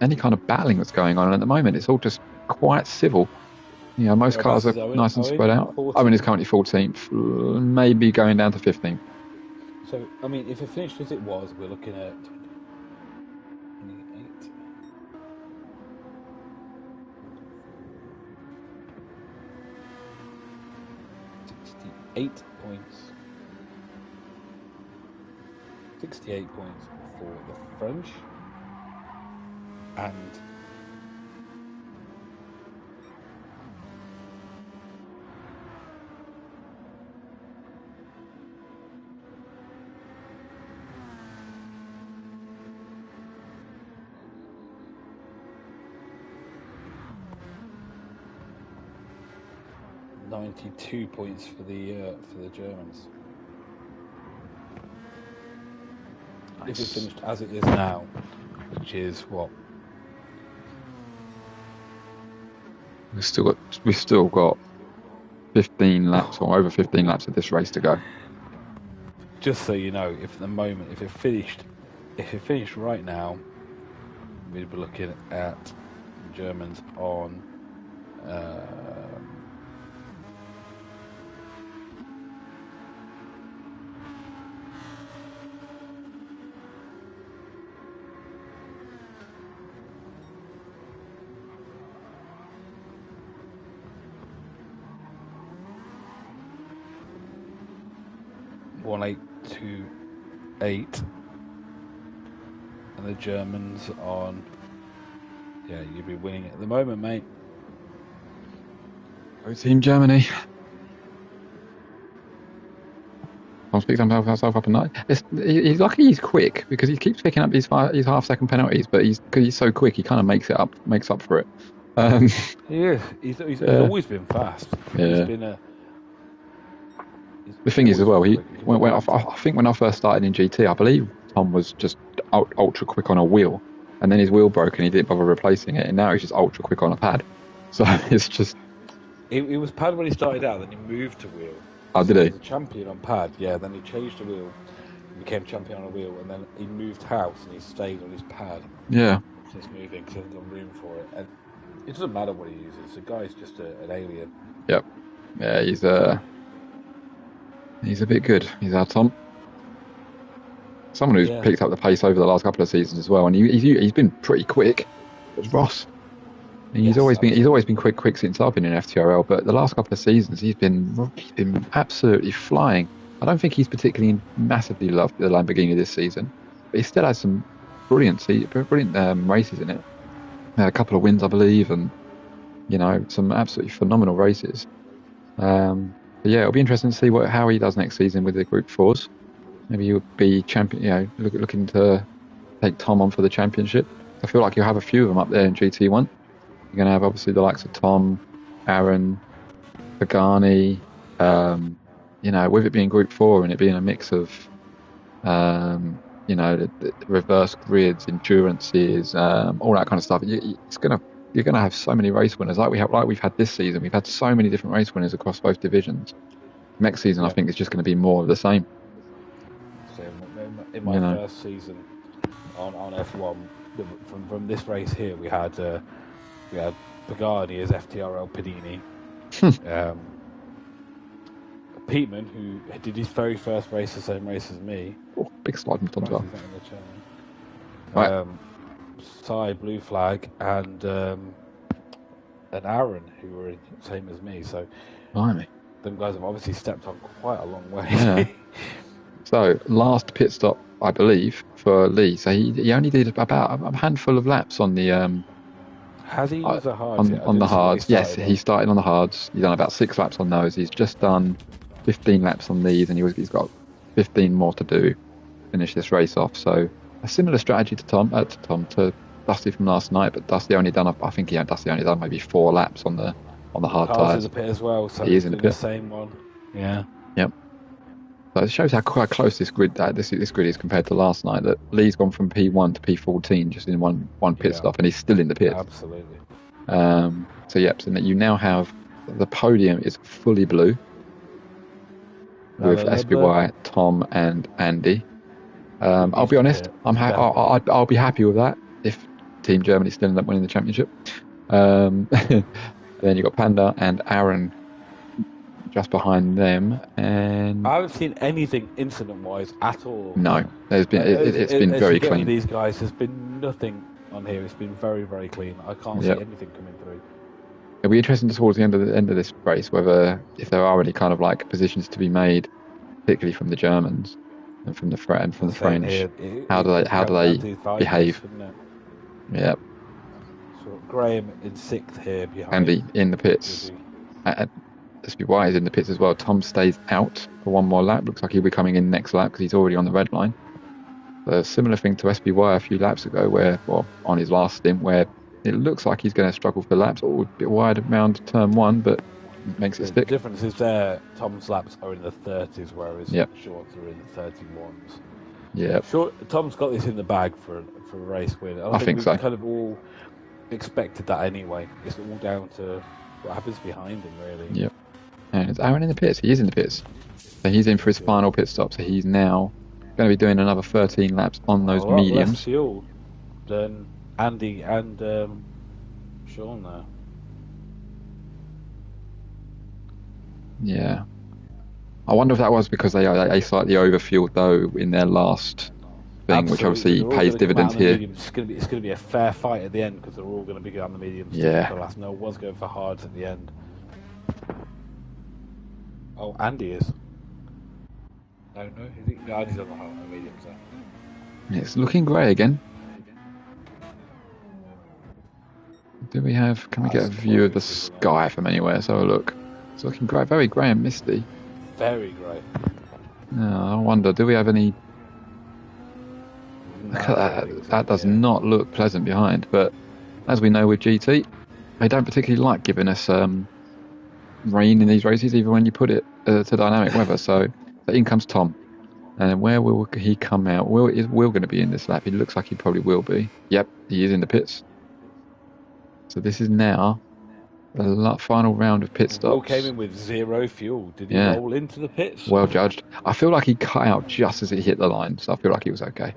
any kind of battling that's going on. And at the moment, it's all just quite civil. Most cars are nice and spread out. Owen is currently 14th, maybe going down to 15th. So, I mean, if it finished as it was, we're looking at 28 points. 68 points for the French, and 92 points for the Germans. Nice. If it finished as it is now, which is what? We've still got 15 laps or over 15 laps of this race to go. Just so you know, if it finished right now, we'd be looking at the Germans on 1828, and the Germans on, you'd be winning at the moment, mate. Go Team Germany. I'll speak to myself up at night. He's lucky he's quick, because he keeps picking up his half-second penalties, but because he's so quick, he kind of makes up for it. He is. He's always been fast. Yeah. He's been the thing is as well, I think when I first started in GT, I believe Tom was just ultra quick on a wheel, and then his wheel broke and he didn't bother replacing it, and now he's just ultra quick on a pad. So it's just... He was pad when he started out, then he moved to wheel. Oh, did he? He was a champion on pad, yeah, then he changed to wheel, became champion on a wheel, and then he moved house and he stayed on his pad. Yeah. Since moving, because he hasn't got room for it. And it doesn't matter what he uses, the guy's just an alien. Yep. Yeah, he's a bit good. He's our Tom. Someone who's picked up the pace over the last couple of seasons as well, and he's been pretty quick. It's Ross. He's always been quick since I've been in FTRL, but the last couple of seasons he's been absolutely flying. I don't think he's particularly massively loved the Lamborghini this season, but he still has some brilliant races in it. A couple of wins, I believe, and some absolutely phenomenal races. But yeah, it'll be interesting to see how he does next season with the Group 4s. Maybe he'll be champion. Looking to take Tom on for the championship. I feel like you'll have a few of them up there in GT1. You're going to have obviously the likes of Tom, Aaron, Pagani. With it being Group 4 and it being a mix of, the reverse grids, endurances, all that kind of stuff. You're gonna have so many race winners like we've had this season. We've had so many different race winners across both divisions. Next season, I think it's just going to be more of the same. So in my first season on F1, from this race here, we had Pagani as FTRL Panini. Peatman, who did his very first race the same race as me. Oh, big slide from Tom's off. Right. Sai Blue Flag and Aaron, who were the same as me. So, blimey, them guys have obviously stepped on quite a long way. Yeah. So last pit stop, I believe, for Lee. So he only did about a handful of laps on the. Has he used the hards? On the hards, yes. He started on the hards. He's done about 6 laps on those. He's just done 15 laps on these, and he's got 15 more to do to finish this race off. So a similar strategy to Dusty from last night, but Dusty only done maybe 4 laps on the hard tyres. In the pit as well, so he is in the pit. The same one. Yeah. Yep. So it shows how quite close this grid is compared to last night. That Lee's gone from P1 to P14 just in one pit stop, and he's still in the pit. Absolutely. So that you now have the podium is fully blue with SBY, Tom, and Andy. I'll be honest, I'll be happy with that if Team Germany still end up winning the championship. Then you've got Panda and Aaron just behind them, and I haven't seen anything incident-wise at all. No, there's been it's been very clean. With these guys, there's been nothing on here. It's been very, very clean. I can't see anything coming through. It'll be interesting towards the end of this race if there are any kind of like positions to be made, particularly from the Germans and from the French. How do they behave? Yep. So Graham in 6th here behind. Andy in the pits. SBY is in the pits as well. Tom stays out for one more lap. Looks like he'll be coming in next lap because he's already on the red line. A similar thing to SBY a few laps ago, on his last stint, where it looks like he's going to struggle for laps. A bit wide around turn 1, but makes it The stick. difference is there, Tom's laps are in the 30s, whereas Short's are in the 31s. Yeah. Tom's got this in the bag for a race win. I think we've so. kind of all expected that anyway. It's all down to what happens behind him, really. Yep. And it's Aaron in the pits. He is in the pits. So he's in for his final pit stop. So he's now going to be doing another 13 laps on those mediums. Less fuel than Andy and Sean there. Yeah. I wonder if that was because they slightly overfueled though in their last thing, which obviously pays dividends here. It's going to be a fair fight at the end because they're all going to be on the mediums. Yeah. No one's going for hards at the end. Oh, Andy is. No, Andy's on the mediums there. It's looking grey again. Can we get a view of the sky from anywhere? So look. It's looking grey, very grey and misty. Very grey. I wonder, do we have any... Look at that. That does not look pleasant behind, but as we know with GT, they don't particularly like giving us rain in these races, even when you put it to dynamic weather. So in comes Tom. And where will he come out? Is Will going to be in this lap? He looks like he probably will be. Yep, he is in the pits. So this is now the final round of pit stops. Will came in with 0 fuel. Did he roll into the pits? Well judged. I feel like he cut out just as it hit the line, so I feel like he was okay.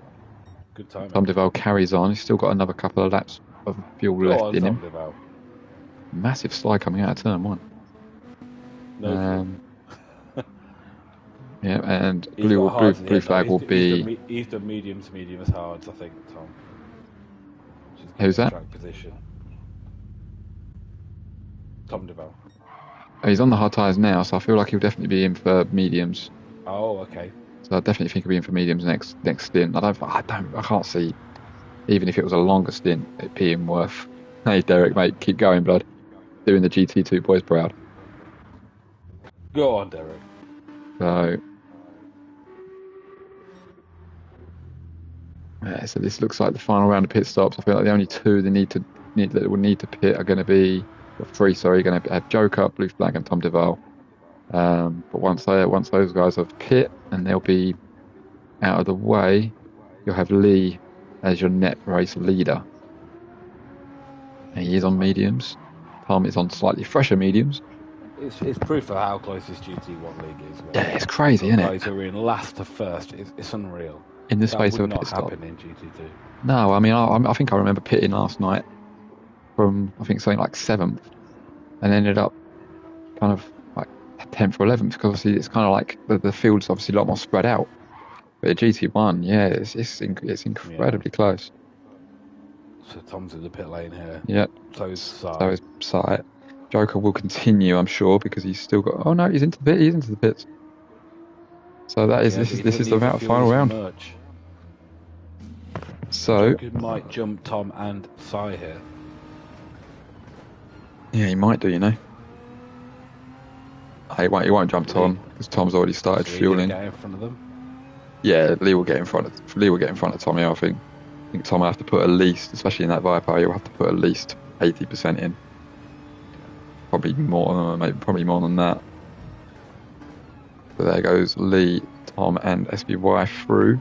Good time. Tom Duval carries on. He's still got another couple of laps of fuel left in him. Duval. Massive slide coming out of turn 1. No yeah, and blue flag will be... He's done medium to medium as hards, I think, Tom. Who's that? Track position. Tom Duval. He's on the hard tyres now, so I feel like he'll definitely be in for mediums. Oh, okay. So I definitely think he'll be in for mediums next stint. I can't see, even if it was a longer stint, it being worth. Hey, Derek, mate, keep going, blood. Doing the GT2 boys proud. Go on, Derek. So this looks like the final round of pit stops. I feel like the only two that will need to pit are going to be going to have Joe Cup, Blue Flag, and Tom Duval. But once those guys have pit and they'll be out of the way, you'll have Lee as your net race leader. And he is on mediums. Tom is on slightly fresher mediums. It's proof of how close this GT1 league is. Yeah, it's crazy, isn't it? Guys are in last to first. It's unreal. In the space of a pit stop. That would not happen in GT2. No, I mean, I think I remember pitting last night from, I think, something like 7th and ended up kind of like 10th or 11th because obviously it's kind of like the field's obviously a lot more spread out. But at GT1, yeah, it's incredibly close. So Tom's in the pit lane here. Yep. So is Sight. Joker will continue, I'm sure, because he's still got... Oh no, he's into the pit. He's into the pits. So this is the final round. Merch. So Joker might jump Tom and Sai here. Yeah, he might do, you know. He won't jump Tom because Tom's already started fueling. Get in front of them. Yeah, Lee will get in front of Tommy. I think Tom will have to put at least, especially in that Viper, he'll have to put at least 80% in. Probably more than that. So there goes Lee, Tom, and SBY through.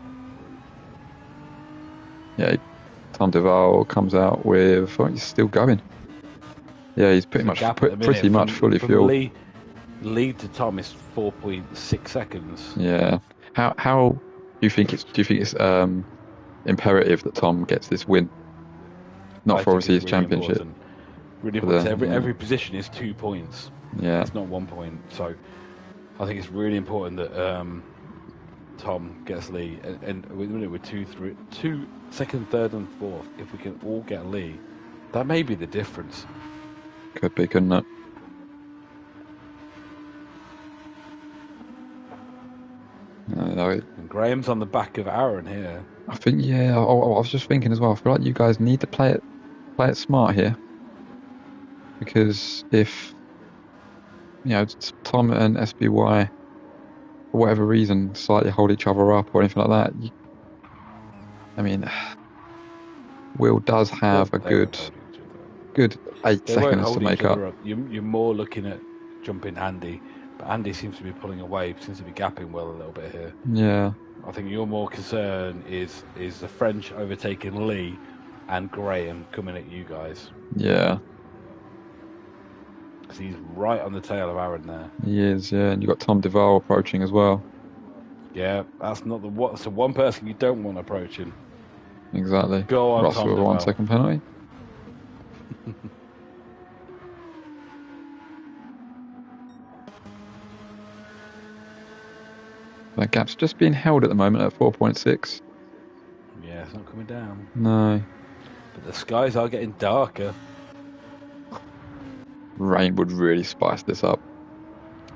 Yeah, Tom Duval comes out with. Oh, he's still going. Yeah, he's pretty much fully fueled. Lead to Tom is 4.6 seconds. Yeah. How do you think it's imperative that Tom gets this win? Not for obviously his championship. Important. Really important. Every position is 2 points. Yeah. It's not 1 point. So I think it's really important that Tom gets Lee, and with 2, second, third, and fourth. If we can all get Lee, that may be the difference. Could be, couldn't it? No, and Graham's on the back of Aaron here. I think, yeah. I was just thinking as well. I feel like you guys need to play it smart here, because if Tom and SBY, for whatever reason, slightly hold each other up or anything like that, Will does have a good 8 seconds to make up. You're more looking at jumping Andy, but Andy seems to be pulling away, seems to be gapping well a little bit here. Yeah. I think your more concern is the French overtaking Lee and Graham coming at you guys. Yeah. Because he's right on the tail of Aaron there. He is, yeah. And you've got Tom Duval approaching as well. Yeah, that's not the one person you don't want approaching. Exactly. Go on, Russell Tom with a Duval. 1 second penalty. That gap's just being held at the moment at 4.6. Yeah, it's not coming down. No. But the skies are getting darker. Rain would really spice this up.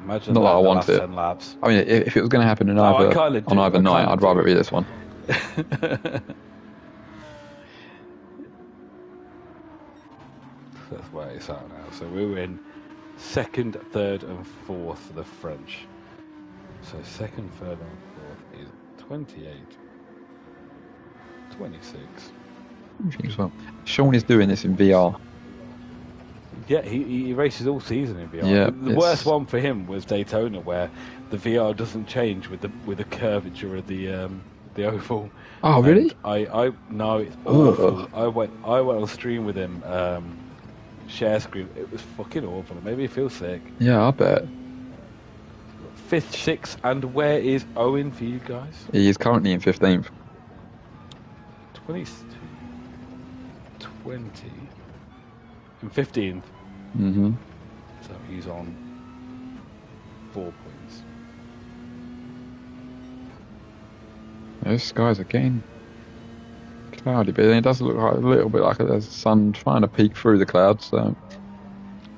Imagine not that I in the want last it. 10 laps. I mean, if it was going to happen on either night, I'd rather it be this one. That's where it's at now. So we're in second, third, and fourth for the French. So second, third, and fourth is 28, 26. I think as well. Sean is doing this in VR. Yeah, he races all season in VR. Yeah, the worst one for him was Daytona, where the VR doesn't change with the curvature of the oval. Oh, really? I no, it's awful. I went on stream with him, share screen. It was fucking awful. It made me feel sick. Yeah, I bet. 5th, 6th, and where is Owen for you guys? He is currently in 15th. 22, 20, and 15th. Mm-hmm. So he's on 4 points. Those skies are getting cloudy, but it does look like a little bit like there's the sun trying to peek through the clouds, so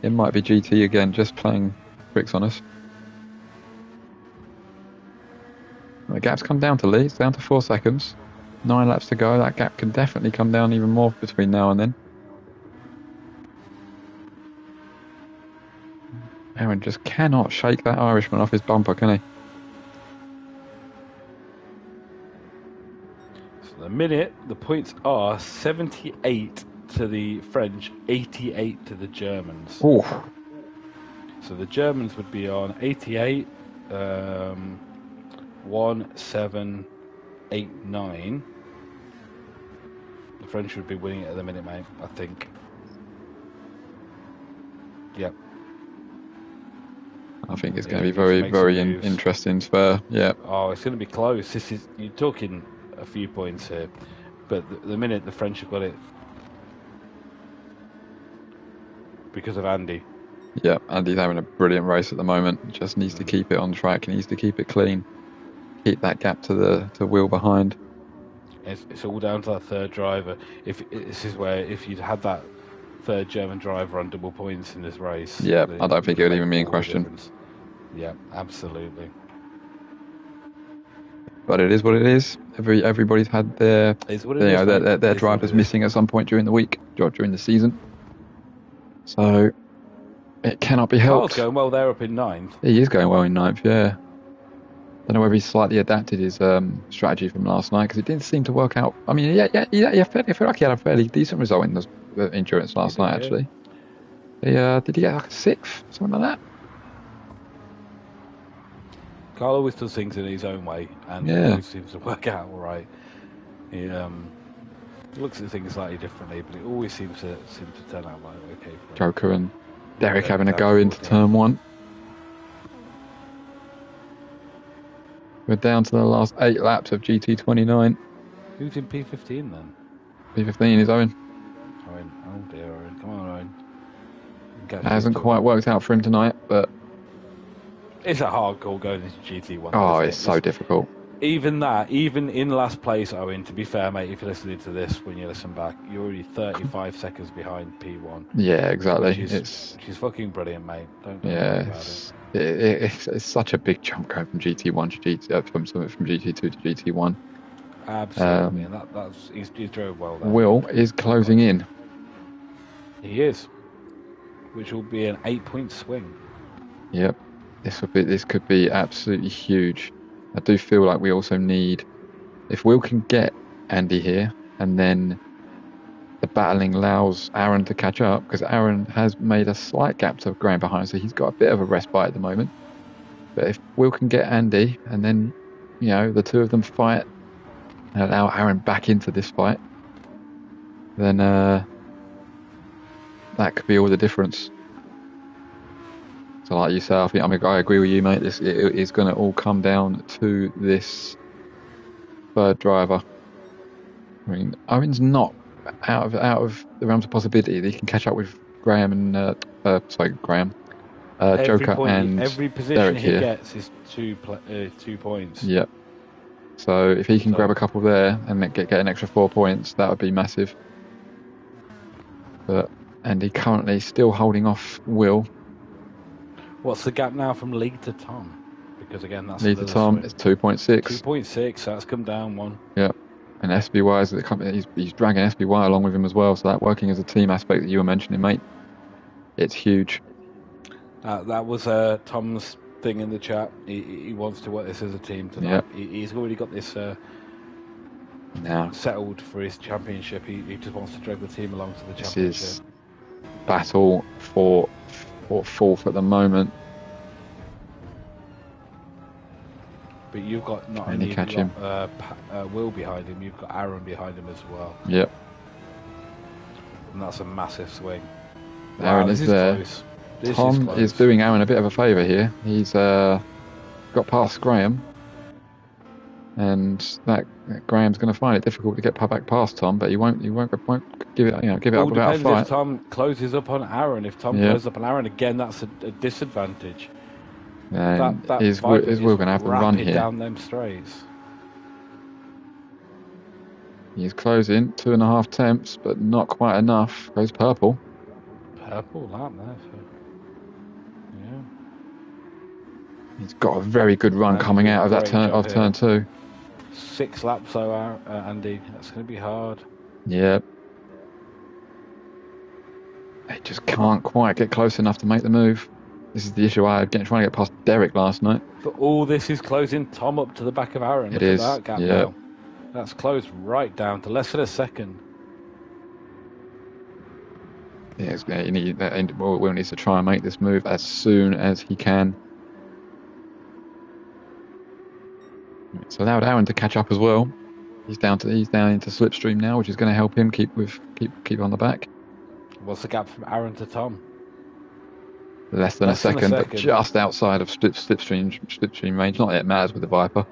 it might be GT again, just playing tricks on us. The gap's come down to Lee, it's down to 4 seconds. 9 laps to go, that gap can definitely come down even more between now and then. Aaron just cannot shake that Irishman off his bumper, can he? So the minute, the points are 78 to the French, 88 to the Germans. Ooh. So the Germans would be on 88, 1, 7, 8, 9. The French would be winning it at the minute, mate, I think. Yep. I think it's going to be very, very interesting spur. Yeah. Oh, it's going to be close. You're talking a few points here, but the minute the French have got it because of Andy. Yeah, Andy's having a brilliant race at the moment. Just needs to keep it on track. He needs to keep it clean. Keep that gap to the wheel behind. It's all down to that third driver. This is where if you'd had that third German driver on double points in this race. Yeah, I don't think it would even be in question. Difference. Yeah, absolutely. But it is what it is. Everybody's had their drivers missing at some point during the week, during the season. So it cannot be helped. Carl's going well there up in 9th. He is going well in 9th, yeah. Don't know whether he's slightly adapted his strategy from last night, because it didn't seem to work out. I mean, I feel like he had a fairly decent result in the endurance last night, actually. Did he get like a 6th, something like that? Carl always does things in his own way, and it always seems to work out all right. He looks at things slightly differently, but it always seems to turn out like okay. Joker and Derek having a go into turn 1. We're down to the last 8 laps of GT29. Who's in P15 then? P15 is Owen. Owen. Oh dear, Owen. Come on, Owen. It hasn't quite worked out for him tonight, but it's a hard call going into GT1. Oh, it's so difficult. Even in last place, Owen, to be fair, mate, if you're listening to this when you listen back, you're already 35 seconds behind P1. Yeah, exactly. She's fucking brilliant, mate. Don't worry about it. It's such a big jump going from GT1 to from GT2 to GT1. Absolutely, and he's drove well there. Will is closing in. He is, which will be an 8-point swing. Yep, this could be absolutely huge. I do feel like we also need, if Will can get Andy here, and then the battling allows Aaron to catch up, because Aaron has made a slight gap to Graham behind, so he's got a bit of a respite at the moment. But if Will can get Andy, and then, you know, the two of them fight and allow Aaron back into this fight, then that could be all the difference. So like you say, I agree with you, mate. It is going to all come down to this third driver. I mean, Owen's not out of the realms of possibility that he can catch up with Graham and Joker and every position Derek he here. gets is 2 points. Yep. So if he can grab a couple there and get an extra 4 points, that would be massive. But Andy currently still holding off Will. What's the gap now from Lee to Tom? Because again, that's Lee to Tom is 2.6. 2.6. So that's come down 1. Yep. And SBY he's dragging SBY along with him as well. So that working as a team aspect that you were mentioning, mate, it's huge. That was Tom's thing in the chat. He wants to work this as a team tonight. Yep. He's already got this now settled for his championship. He just wants to drag the team along to the championship. This is battle for fourth at the moment. But you've got not only Will behind him, you've got Aaron behind him as well. Yep. And that's a massive swing. Aaron is there. Tom is doing Aaron a bit of a favour here. He's got past Graham, and that Graham's going to find it difficult to get back past Tom. But he won't give it up without a fight. If Tom closes up on Aaron, if Tom closes up on Aaron again, that's a disadvantage. And is Will going to have the run here? Down them straights. He's closing 2.5 temps, but not quite enough. Goes purple. Purple lap there. Yeah. He's got a very good run coming out of that turn 2. 6 laps though, Andy. That's going to be hard. Yep. He just can't quite get close enough to make the move. This is the issue I had trying to get past Derek last night. But all this is closing Tom up to the back of Aaron. Look at that gap now. That's closed right down to less than a second. Yeah, Will needs to try and make this move as soon as he can. It's allowed Aaron to catch up as well. He's down into slipstream now, which is going to help him keep on the back. What's the gap from Aaron to Tom? Less than a second, but just outside of slipstream range. Not that it matters with the Viper.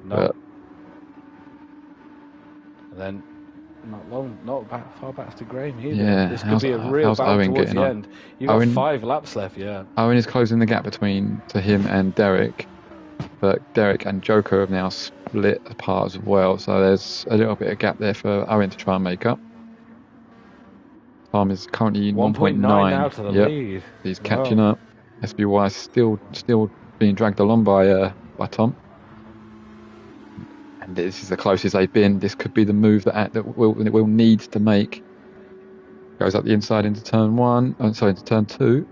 No. But, and then not far back to Graham either. Yeah, this could be a real battle Owen towards the on? end. You've got 5 laps left, Owen is closing the gap to him and Derek, but Derek and Joker have now split apart as well, so there's a little bit of gap there for Owen to try and make up. Tom is currently 1.9 now to the lead. He's catching up. SBY is still being dragged along by Tom. And this is the closest they've been. This could be the move that Will need to make. Goes up the inside into turn 1. Into turn 2.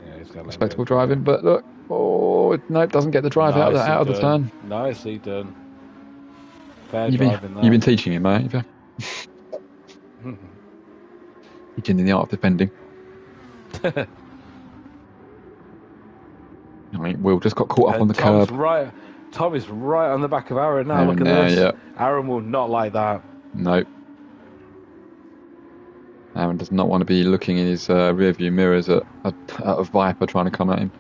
Yeah, he's got respectable driving, but look. Oh, nope, doesn't get the drive out of the turn. Nicely done. Fair You've been teaching him, mate. Teaching in the art of defending. I mean, Will just got caught up on the curb. Tom is right on the back of Aaron now. Look at this. Yeah. Aaron will not like that. Nope. Aaron does not want to be looking in his rear view mirrors at a Viper trying to come at him.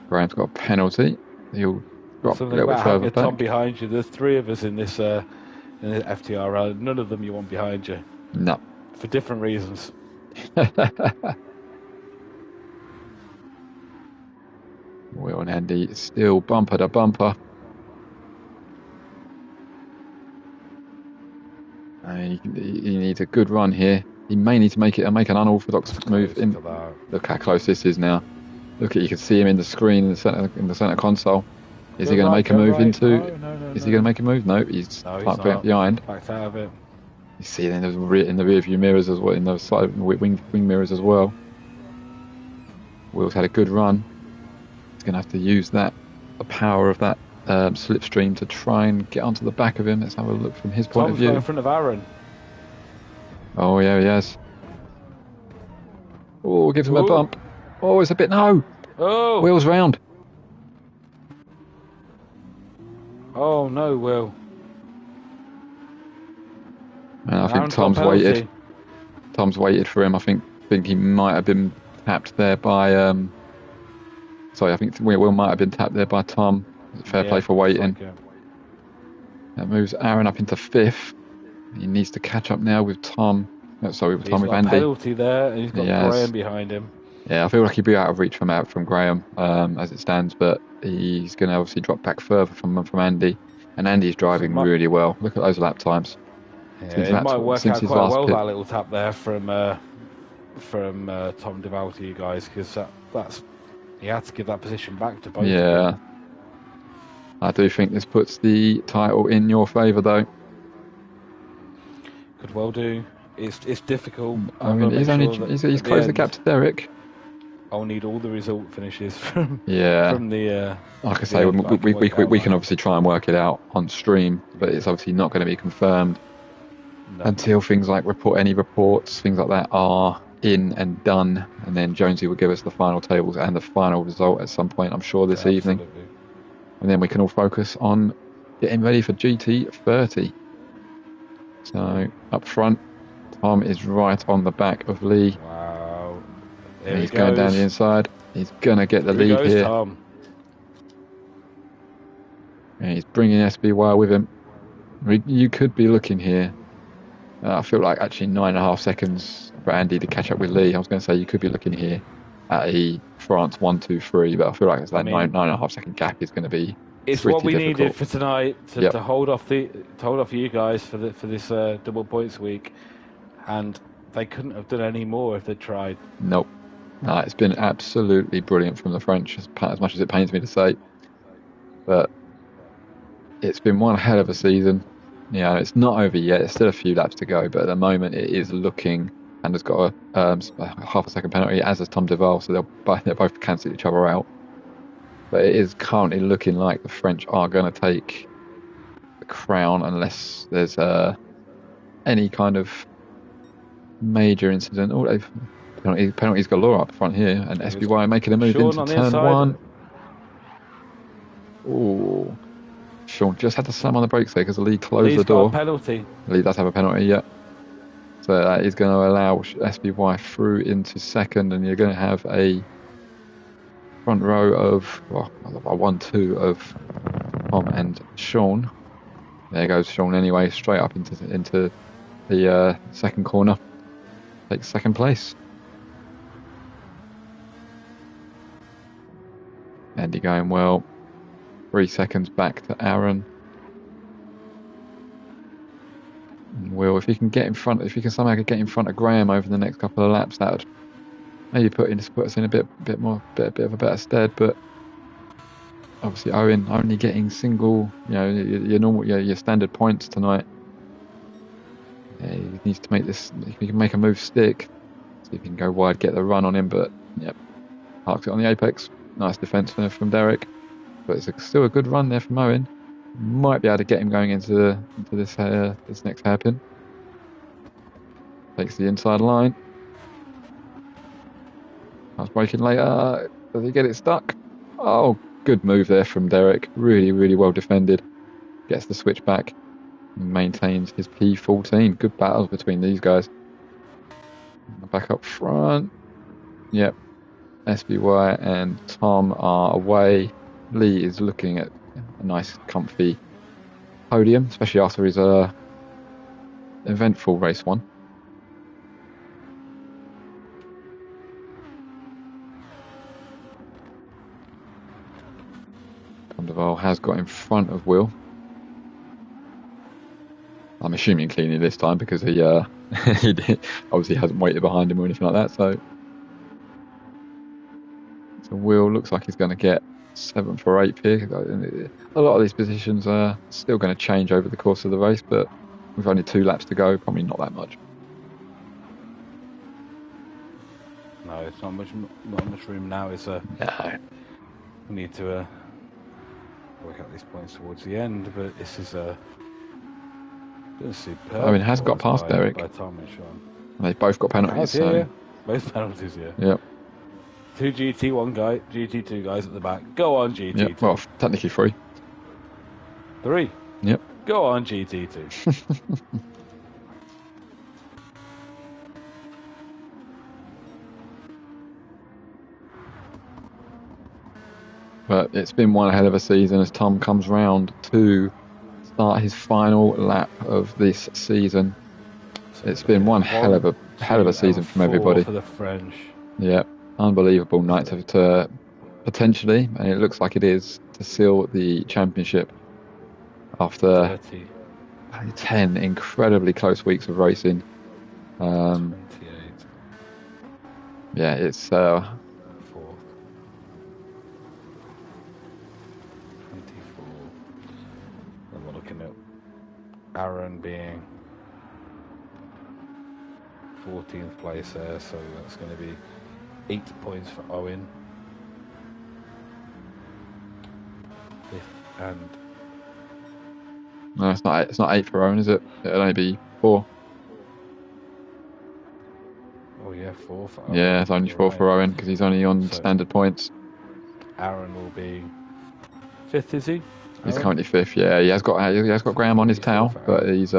Graham's got a penalty. He'll drop a little bit further back. Tom behind you. There's 3 of us in this FTRL. None of them you want behind you. No. For different reasons. Will and Andy still bumper to bumper. He needs a good run here. He may need to make an unorthodox move. Look how close this is now. Look, you can see him in the screen in the center console. Is he going to make a move into? Is he going to make a move? No, he's behind. Backed out of it. You see it in the rear view mirrors as well, in the side wing mirrors as well. Will's had a good run. He's going to have to use the power of that slipstream to try and get onto the back of him. Let's have a look from his point of view. Tom's in front of Aaron. Oh, yeah, he has. Oh, gives him a bump. Oh, it's a bit... No! Oh! Wheels round. Oh, no, Will. And I think Tom's waited. Tom's waited for him. I think he might have been tapped there by... Sorry, I think Will might have been tapped there by Tom. Fair play for waiting. That moves Aaron up into 5th. He needs to catch up now with Tom. Sorry, with Tom, with Andy. He's got a penalty there, and he's got Graham behind him. Yeah, I feel like he'd be out of reach from Graham as it stands, but he's going to obviously drop back further from Andy. And Andy's driving really well. Look at those lap times. Yeah, it might work out quite well, that little tap there from Tom Duval to you guys, because that's he had to give that position back to both. Yeah. I do think this puts the title in your favour, though. Could well do. It's difficult. I mean, he's closed the gap to Derek. I'll need all the result finishes from the. Like I say, we can obviously try and work it out on stream, but it's obviously not going to be confirmed until things like any reports, things like that are in and done, and then Jonesy will give us the final tables and the final result at some point, I'm sure, this evening. And then we can all focus on getting ready for GT30. So up front, Tom is right on the back of Lee. Wow. He's going down the inside. He's going to get the lead here. Tom. And he's bringing SBY with him. You could be looking here. I feel like actually 9.5 seconds for Andy to catch up with Lee. I was going to say you could be looking here at a France 1-2-3, but I feel like it's that 9.5 second gap is going to be. It's what we needed for tonight to hold off you guys for this double points week, and they couldn't have done any more if they'd tried. Nope. No, it's been absolutely brilliant from the French, as much as it pains me to say. But it's been one hell of a season. Yeah, it's not over yet. There's still a few laps to go, but at the moment it is looking, and has got a half a second penalty, as has Tom Duval, so they'll both cancel each other out. But it is currently looking like the French are going to take the crown unless there's any kind of major incident. Oh, penalties galore up front here, and SBY making a move into turn 1. Oh, Sean just had to slam on the brakes there because the lead closed the door. Got a penalty. The lead does have a penalty, yeah. So that is going to allow SBY through into second, and you're going to have a front row of a 1-2 of Tom and Sean. There goes Sean anyway, straight up into the second corner. Takes second place. Andy going well. 3 seconds back to Aaron. And Will, if you can somehow get in front of Graham over the next couple of laps, that would maybe put us in a bit of a better stead. But obviously Owen only getting single, your normal, your standard points tonight. Yeah, he needs to make this. If he can make a move stick, see if he can go wide, get the run on him. But parks it on the apex. Nice defence from Derek. But it's still a good run there from Owen. Might be able to get him going into this next hairpin. Takes the inside line. I was braking later. Does he get it stuck? Oh, good move there from Derek. Really, really well defended. Gets the switch back. And maintains his P14. Good battles between these guys. Back up front. Yep. SBY and Tom are away. Lee is looking at a nice, comfy podium, especially after his eventful race 1. Tom Duval has got in front of Will. I'm assuming cleanly this time because he obviously hasn't waited behind him or anything like that. So Will looks like he's going to get 7th or 8th here. A lot of these positions are still going to change over the course of the race, but with only 2 laps to go, probably not that much. No, it's not much room now. It's we need to work out these points towards the end, but this is a superb. I mean, it has got past Derek. By Tom and Sean. They've both got penalties. Yeah. Both penalties, yeah. Yep. 2 GT2 guys at the back. Go on, GT2. Yep. Well, technically 3. 3? Yep. Go on, GT2. But it's been one hell of a season as Tom comes round to start his final lap of this season. It's been one hell of a season from everybody. For the French. Yeah, unbelievable night to potentially, and it looks like it is, to seal the championship after 10 incredibly close weeks of racing. 28. Yeah, it's 4th. 24. And we're looking at Aaron being 14th place there, so that's going to be 8 points for Owen. 5th and... No, it's not 8. It's not 8 for Owen, is it? It'll only be 4. Oh yeah, 4 for Owen. Yeah, it's only 4 for Owen because he's only on standard points. Aaron will be 5th, is he? He's currently 5th. Yeah, he has got Graham on his tail, but he's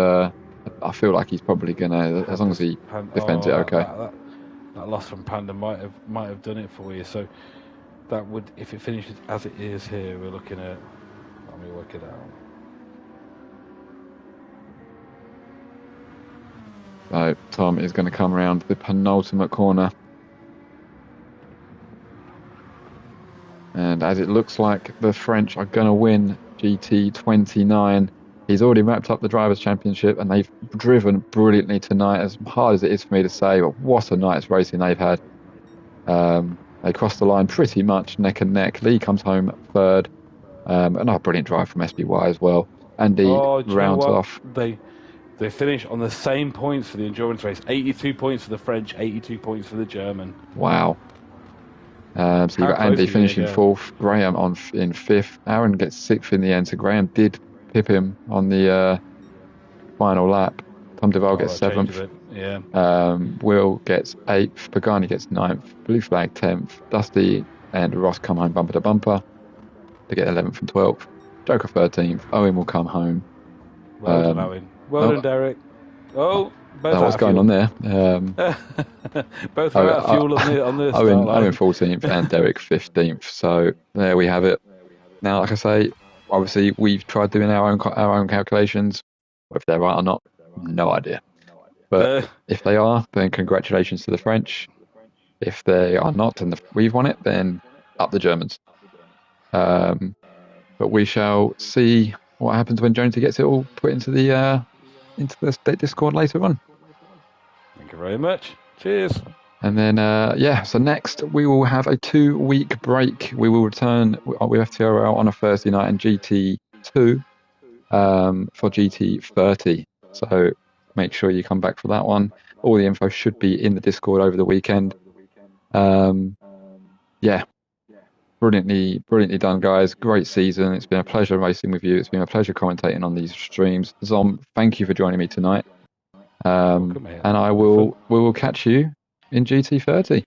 I feel like he's probably gonna, as long as he defends it, okay. That loss from Panda might have done it for you. So that would, if it finishes as it is here, we're looking at. Let me work it out. So Tom is going to come around the penultimate corner. And as it looks like the French are going to win GT29, he's already wrapped up the Drivers' Championship and they've driven brilliantly tonight, as hard as it is for me to say, but what a night's racing they've had. They crossed the line pretty much neck and neck. Lee comes home 3rd. Another brilliant drive from SBY as well. Andy rounds off. They finish on the same points for the endurance race. 82 points for the French, 82 points for the German. Wow. So you've got Andy finishing 4th, Graham in 5th. Aaron gets 6th in the end, so Graham did pip him on the final lap. Tom Duval gets 7th. Yeah. Will gets 8th. Pagani gets 9th. Blue Flag 10th. Dusty and Ross come home bumper to bumper to get 11th and 12th. Joker 13th. Owen will come home. Well done, Owen. Well done, Derek. Oh, both what's going on there? Both are out of fuel on the start line. Owen 14th and Derek 15th. So there we have it. Now, like I say, obviously we've tried doing our own calculations. If they're right or not, no idea. But if they are, then congratulations to the French. If they are not and we've won it, then up the Germans. But we shall see what happens when Jonesy gets it all put into the Discord later on. Thank you very much. Cheers. And then, so next we will have a 2-week break. We will return with FTRL on a Thursday night and GT2 for GT30. So make sure you come back for that one. All the info should be in the Discord over the weekend. Brilliantly done, guys. Great season. It's been a pleasure racing with you. It's been a pleasure commentating on these streams. Zom, thank you for joining me tonight. And we will catch you in GT30.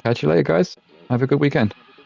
Catch you later, guys. Have a good weekend.